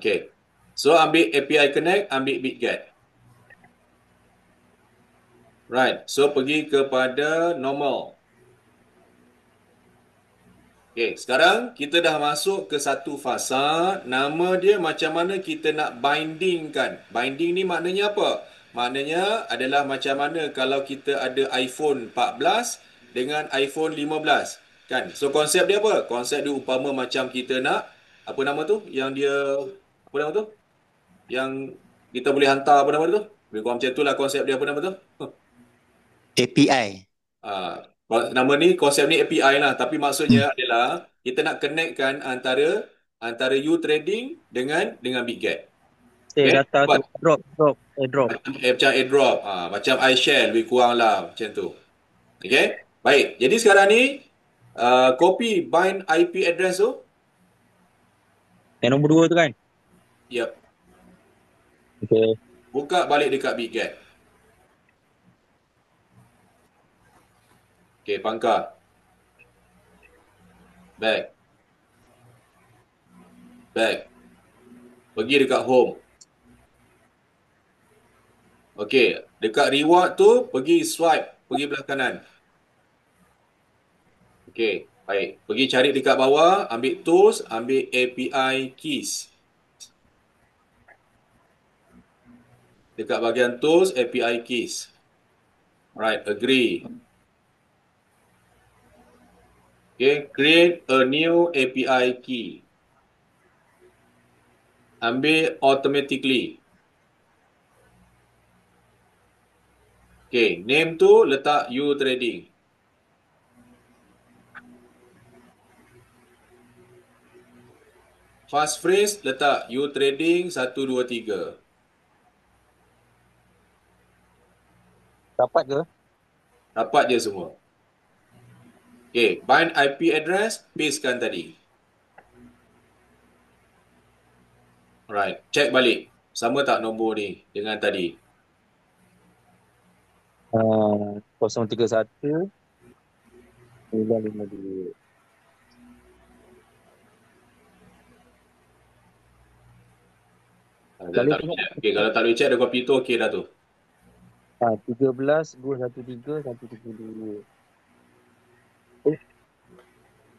Okay. So, ambil API Connect, ambil BitGet. Right. So, pergi kepada normal. Okay. Sekarang, kita dah masuk ke satu fasa. Nama dia macam mana kita nak bindingkan. Binding ni maknanya apa? Maknanya adalah macam mana kalau kita ada iPhone 14 dengan iPhone 15. Kan? So, konsep dia apa? Konsep dia umpama macam kita nak, apa nama tu? Yang dia, apa nama tu? Yang kita boleh hantar, apa nama tu? Lebih kurang macam itulah konsep dia, apa nama tu? API. Nama ni, konsep ni API lah. Tapi maksudnya adalah kita nak connectkan antara you trading dengan BitGet. Data tu airdrop. Macam airdrop. Macam iShare, lebih kurang lah macam tu. Okay? Baik. Jadi sekarang ni, copy bind IP address tu. Yang nombor 2 tu kan? Yep. Okay. Buka balik dekat BitGet. Okay, pangkar. Back. Pergi dekat home. Okey, dekat reward tu, pergi swipe, pergi belah kanan. Okey, baik. Pergi cari dekat bawah, ambil tools, ambil API keys. Dekat bahagian tools, API keys. Right, agree. Okay, create a new API key. Ambil automatically. Okay, name tu letak you trading. Fast phrase letak you trading 1, 2, 3. Dapat ke? Dapat je semua. Okay, bind IP address, pastekan tadi. Alright, check balik. Sama tak nombor ni dengan tadi? 031 952. Kalau Boleh tak boleh tengok check. Okay, kalau tak boleh check ada kopi tu, okay dah tu. 13 213 132.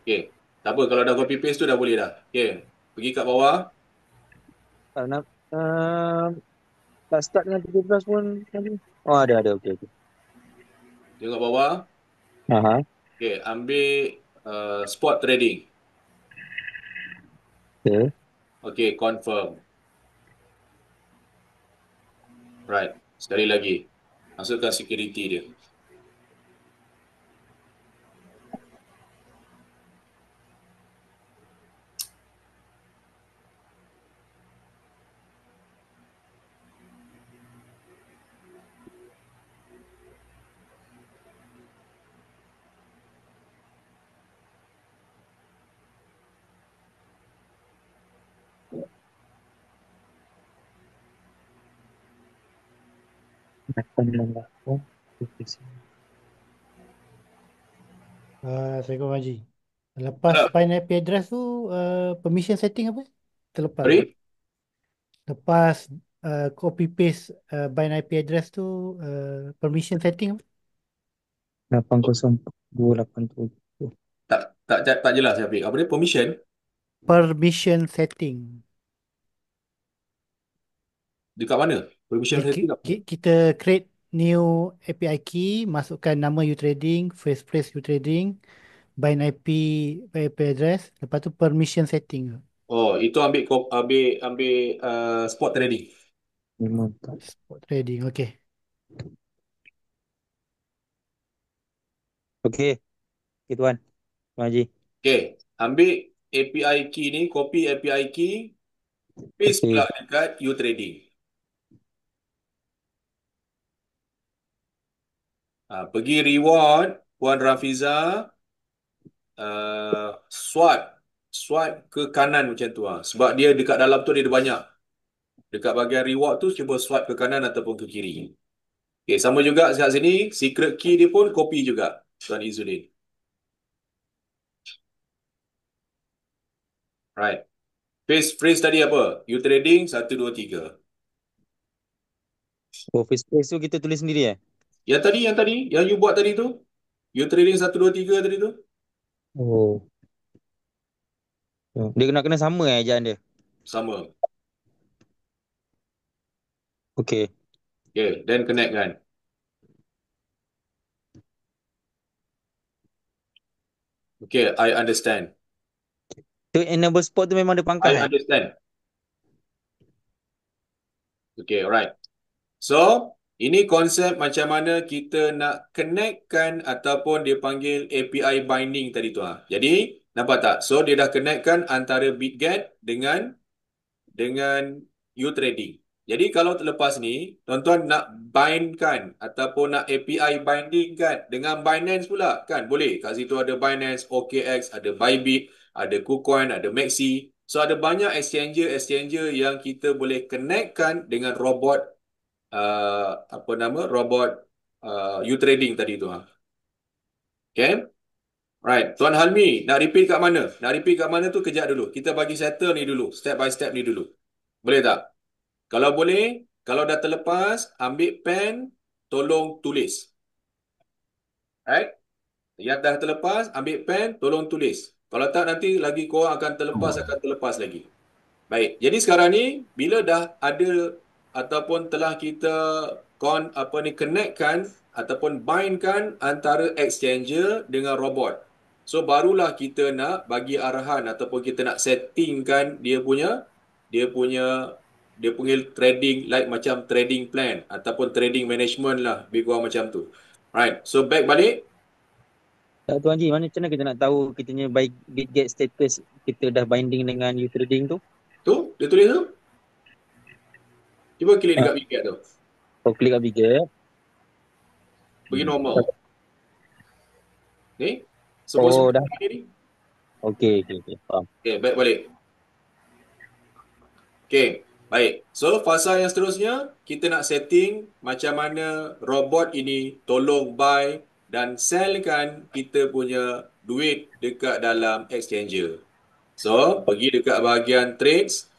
Okay, tak apa. Kalau dah copy paste tu dah boleh dah. Okay, pergi kat bawah. Nak tak start dengan 13 pun tadi. Oh, ada okey. Tengok bawah. Aha. Okay, ambil spot trading. Okey. Okay, confirm. Right, sekali lagi. Masukkan security dia. Assalamualaikum Haji. Lepas bind IP address tu, permission setting apa? Terlepas. Sorry? Lepas copy paste bind IP address tu, permission setting apa? 80287. Tak jelas Syafiq. Apa dia? Permission? Permission setting. Dekat mana? Permission Dia, setting apa? kita create new API key, masukkan nama YouTrading, phrase YouTrading, bind IP address, lepas tu permission setting. Oh, itu ambil spot trading. Spot trading, okay. Okey. Okay, Tuan. Tuan Haji. Okay, ambil API key ni, copy API key, paste Okey. pula dekat YouTrading. Pergi reward Puan Rafiza, swipe ke kanan macam tu. Sebab dia dekat dalam tu dia ada banyak. Dekat bahagian reward tu cuba swipe ke kanan ataupun ke kiri. Okay, sama juga kat sini, secret key dia pun copy juga, Tuan Izzuddin. Right. Phrase tadi apa? YouTrading 123. Oh, face tu kita tulis sendiri Yang you buat tadi tu. YouTrading 123 tadi tu. Oh. Dia kena sama ejaan dia. Sama. Okey. Okay, then connect kan. Okay, I understand. Tu enable spot tu memang ada pangkal I understand. Okay, alright. So, ini konsep macam mana kita nak connectkan ataupun dia panggil API binding tadi tu. Jadi, nampak tak? So, dia dah connectkan antara BitGet dengan YouTrading. Jadi, kalau terlepas ni, tuan-tuan nak bindkan ataupun nak API binding kan dengan Binance pula kan? Boleh. Kat situ ada Binance, OKX, ada Bybit, ada KuCoin, ada Maxi. So, ada banyak exchanger yang kita boleh connectkan dengan robot robot YouTrading tadi tu. Okay? Right. Tuan Halmi, nak repeat kat mana? Nak repeat kat mana tu kejap dulu. Kita bagi settle ni dulu. Step by step ni dulu. Boleh tak? Kalau boleh, kalau dah terlepas, ambil pen, tolong tulis. Right? Yang dah terlepas, ambil pen, tolong tulis. Kalau tak, nanti lagi korang akan terlepas lagi. Baik. Jadi sekarang ni, bila dah ada ataupun telah kita connectkan ataupun bindkan antara exchanger dengan robot. So barulah kita nak bagi arahan ataupun kita nak settingkan dia punya trading like macam trading plan ataupun trading management lah, lebih kurang macam tu. Right. So back balik. Tak, Tuan Haji, macam mana kita nak tahu kita punya BitGet status kita dah binding dengan YouTrading tu? Tu, dia tulis tu. Cuba klik dekat BitGet tu. Oh, klik kat BitGet. Pergi normal. Ni. Semua dah. ni. Okey, faham. Okey, baik balik. Okey, baik. So, fasa yang seterusnya, kita nak setting macam mana robot ini tolong buy dan sellkan kita punya duit dekat dalam exchanger. So, pergi dekat bahagian trades.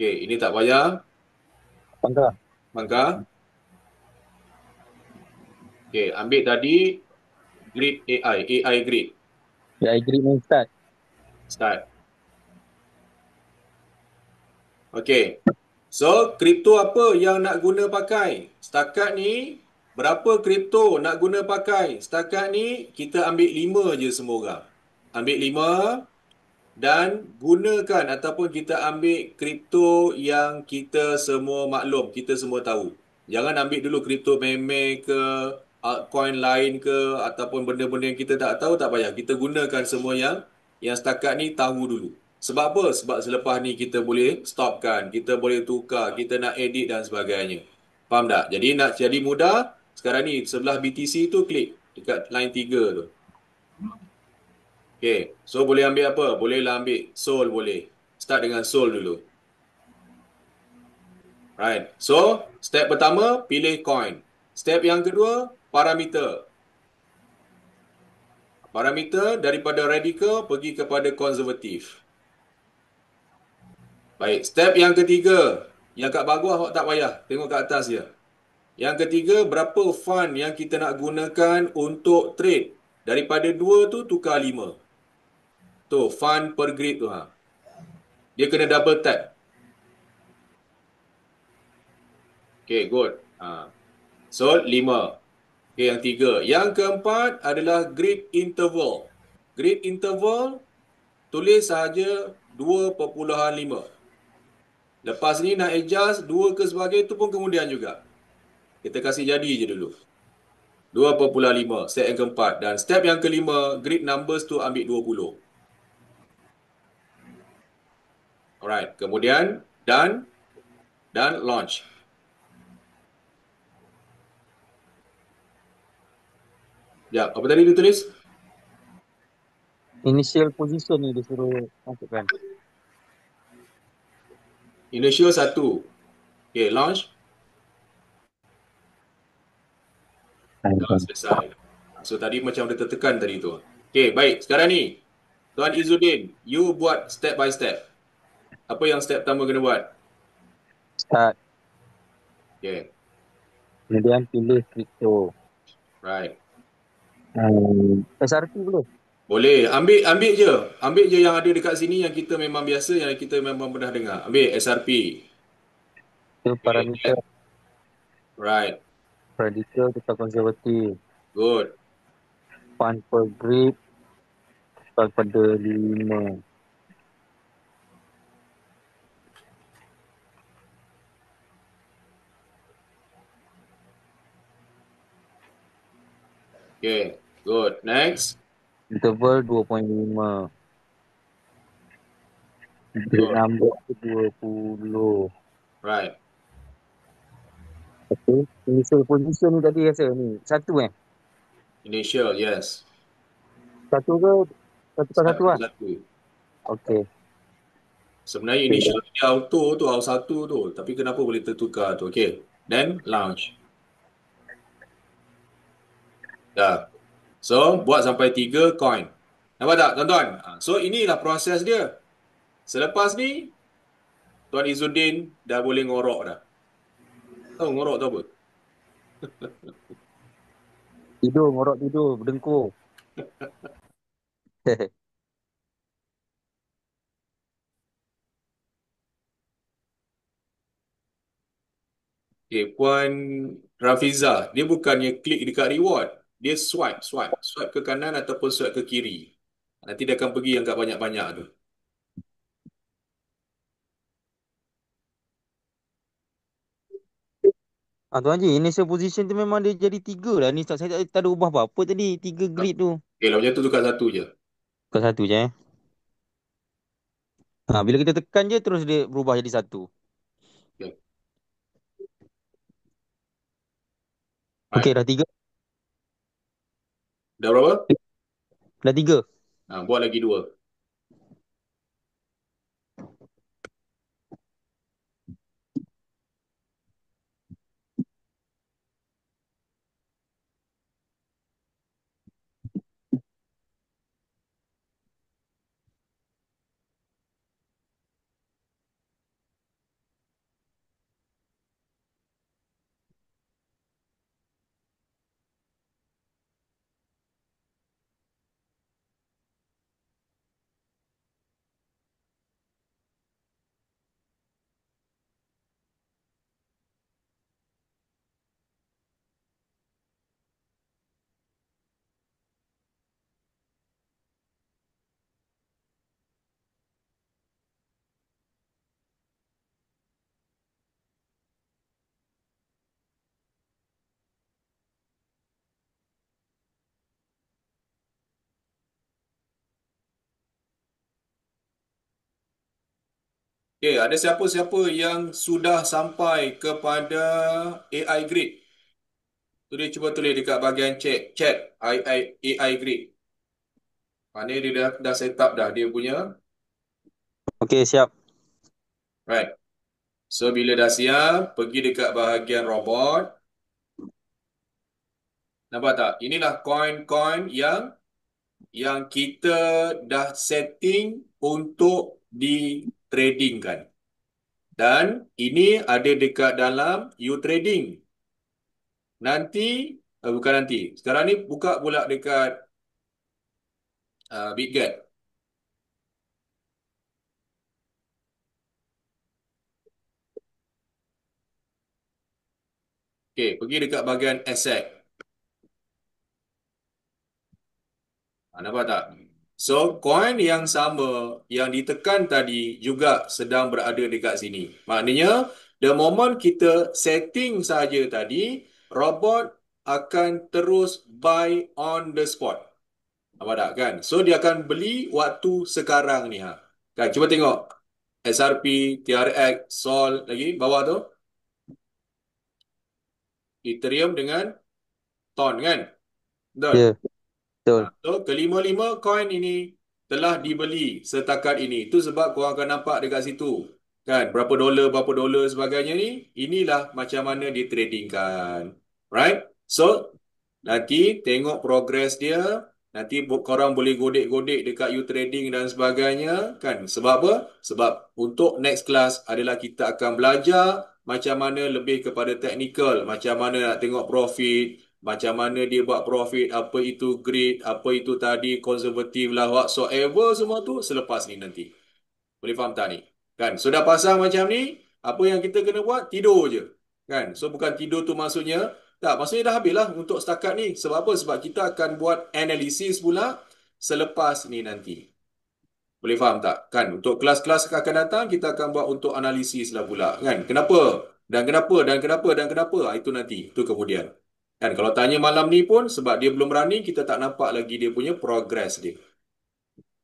Okey, ini tak payah. Bangga. Maka, okey, ambil tadi grid AI grid. Ya, I agree ni start. Start. Okey. So, kripto apa yang nak guna pakai? Setakat ni, berapa kripto nak guna pakai? Setakat ni, kita ambil 5 je semua orang. Ambil 5 dan gunakan ataupun kita ambil kripto yang kita semua maklum, kita semua tahu. Jangan ambil dulu kripto meme ke, altcoin lain ke, ataupun benda-benda yang kita tak tahu, tak payah. Kita gunakan semua yang setakat ni tahu dulu. Sebab apa? Sebab selepas ni kita boleh stopkan, kita boleh tukar, kita nak edit dan sebagainya. Faham tak? Jadi nak jadi mudah, sekarang ni sebelah BTC tu klik dekat line 3 tu. Okay, so boleh ambil apa? Bolehlah ambil Sol boleh. Start dengan Sol dulu. Right. So, step pertama, pilih coin. Step yang kedua, parameter. Parameter daripada radical pergi kepada konservatif. Baik, step yang ketiga. Yang kat bawah awak tak payah. Tengok kat atas je. Yang ketiga, berapa fund yang kita nak gunakan untuk trade. Daripada 2 tu, tukar 5. Tu, fund per grid tu. Dia kena double tap. Okay, good. So, 5. Okay, yang 3. Yang keempat adalah grid interval. Grid interval, tulis sahaja 2.5. Lepas ni nak adjust 2 ke sebagainya, tu pun kemudian juga. Kita kasih jadi je dulu. 2.5. Step yang keempat. Dan step yang kelima, grid numbers tu ambil 20. Alright. Kemudian, done. Dan launch. Ya, apa tadi dia tulis? Initial position ni dia suruh masukkan. Initial 1. Okay, launch. Dah selesai. So, tadi macam dia tertekan tadi tu. Okay, baik. Sekarang ni, Tuan Izzuddin, you buat step by step. Apa yang step pertama kena buat? Start. Okay, Kemudian pilih crypto. right. SRP boleh? Boleh. Ambil je. Ambil je yang ada dekat sini yang kita memang biasa, yang kita memang pernah dengar. Ambil SRP. Itu parameter. Right. Radical kita konservatif. Good. Fund per grid pada 5. Okay, good. Next. Interval 2.5. Grid Good. number 20. Right. Okay. Initial position ni tadi rasa ni. 1 Initial, yes. 1 ke? 1 lah. 1. Okay. Sebenarnya initial dia auto tu, auto 1 tu. Tapi kenapa boleh tertukar tu? Okay. Then, launch. Dah. So, buat sampai 3 coin. Nampak tak, tuan-tuan? So, inilah proses dia. Selepas ni, Tuan Izzuddin dah boleh ngorok dah. Tahu ngorok tu apa? Tidur, ngorok tidur, berdengkur. Okay, Puan Rafiza, dia bukannya klik dekat reward. Dia swipe. Swipe ke kanan ataupun swipe ke kiri. Nanti dia akan pergi yang kat banyak-banyak tu. Tuan Haji, initial position tu memang dia jadi 3 lah. Ni saya tak ada ubah apa-apa tadi. 3 grid tu. Okay, kalau macam tu tukar 1 je. Bukan 1 je bila kita tekan je terus dia berubah jadi 1. Okay. Okay, dah 3. Dah berapa? Dah 3. Buat lagi 2. Okay, ada siapa-siapa yang sudah sampai kepada AI grade? Tu dia cuba tulis dekat bahagian chat AI grade. Mana dia dah set up dah dia punya. Okey, siap. Right. So bila dah siap, pergi dekat bahagian robot. Nampak tak? Inilah coin-coin yang kita dah setting untuk di-tradingkan. Dan ini ada dekat dalam U-Trading. Nanti, bukan nanti. Sekarang ni buka pula dekat BitGet. Okay, pergi dekat bahagian asset. Nampak tak? So, coin yang sama yang ditekan tadi juga sedang berada dekat sini. Maknanya, the moment kita setting saja tadi, robot akan terus buy on the spot. Nampak tak kan? So, dia akan beli waktu sekarang ni. Kan, cuba tengok. SRP, TRX, Sol lagi bawah tu. Ethereum dengan Ton kan? Betul? Ya, betul. So, kelima-lima koin ini telah dibeli setakat ini. Itu sebab korang akan nampak dekat situ. Kan? Berapa dolar sebagainya ni. Inilah macam mana ditradingkan. Right? So, nanti tengok progress dia. Nanti korang boleh godek-godek dekat U-Trading dan sebagainya. Kan? Sebab apa? Sebab untuk next class adalah kita akan belajar macam mana lebih kepada technical. Macam mana nak tengok profit. Macam mana dia buat profit. Apa itu greed. Apa itu tadi konservatif lah. Whatsoever semua tu selepas ni nanti. Boleh faham tak ni? Kan? So dah pasang macam ni. Apa yang kita kena buat? Tidur je. Kan? So bukan tidur tu maksudnya. Tak, maksudnya dah habis lah untuk setakat ni. Sebab apa? Sebab kita akan buat analisis pula selepas ni nanti. Boleh faham tak? Kan? Untuk kelas-kelas akan datang, kita akan buat untuk analisis lah pula. Kan? Kenapa? Dan kenapa? Dan kenapa? Dan kenapa? Itu nanti. Itu kemudian. Kan? Kalau tanya malam ni pun, sebab dia belum running, kita tak nampak lagi dia punya progress dia.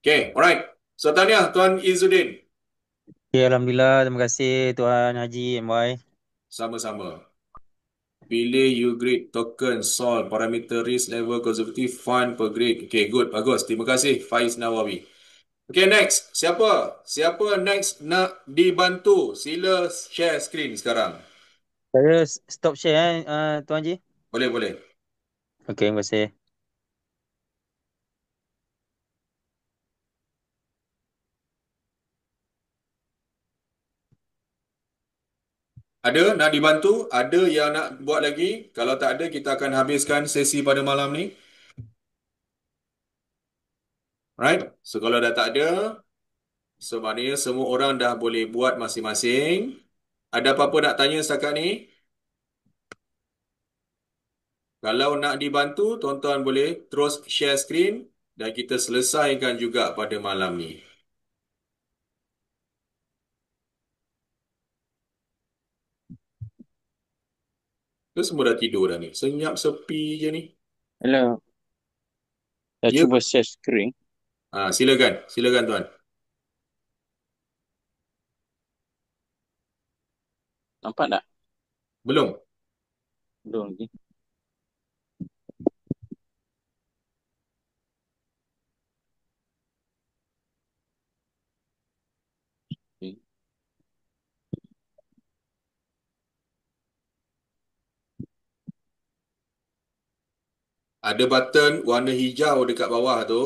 Okay, alright. So, tahniah Tuan Izzuddin. Okey, alhamdulillah. Terima kasih Tuan Haji MY. Sama-sama. Pilih you grade token, solve, parameter risk level, conservative fund per grade. Okay, good. Bagus. Terima kasih Faiz Nawawi. Okay, next. Siapa? Siapa next nak dibantu? Sila share screen sekarang. Saya stop share Tuan Haji. Boleh, boleh. Okey, terima kasih. Ada nak dibantu? Ada yang nak buat lagi? Kalau tak ada, kita akan habiskan sesi pada malam ni. Right? So, kalau dah tak ada, so maknanya semua orang dah boleh buat masing-masing. Ada apa-apa nak tanya setakat ni? Kalau nak dibantu, tuan-tuan boleh terus share screen dan kita selesaikan juga pada malam ni. Kita semua dah tidur dah ni. Senyap sepi je ni. Hello, dah Ya? cuba share screen. Silakan. Silakan tuan. Nampak tak? Belum? Belum lagi. Ada button warna hijau dekat bawah tu.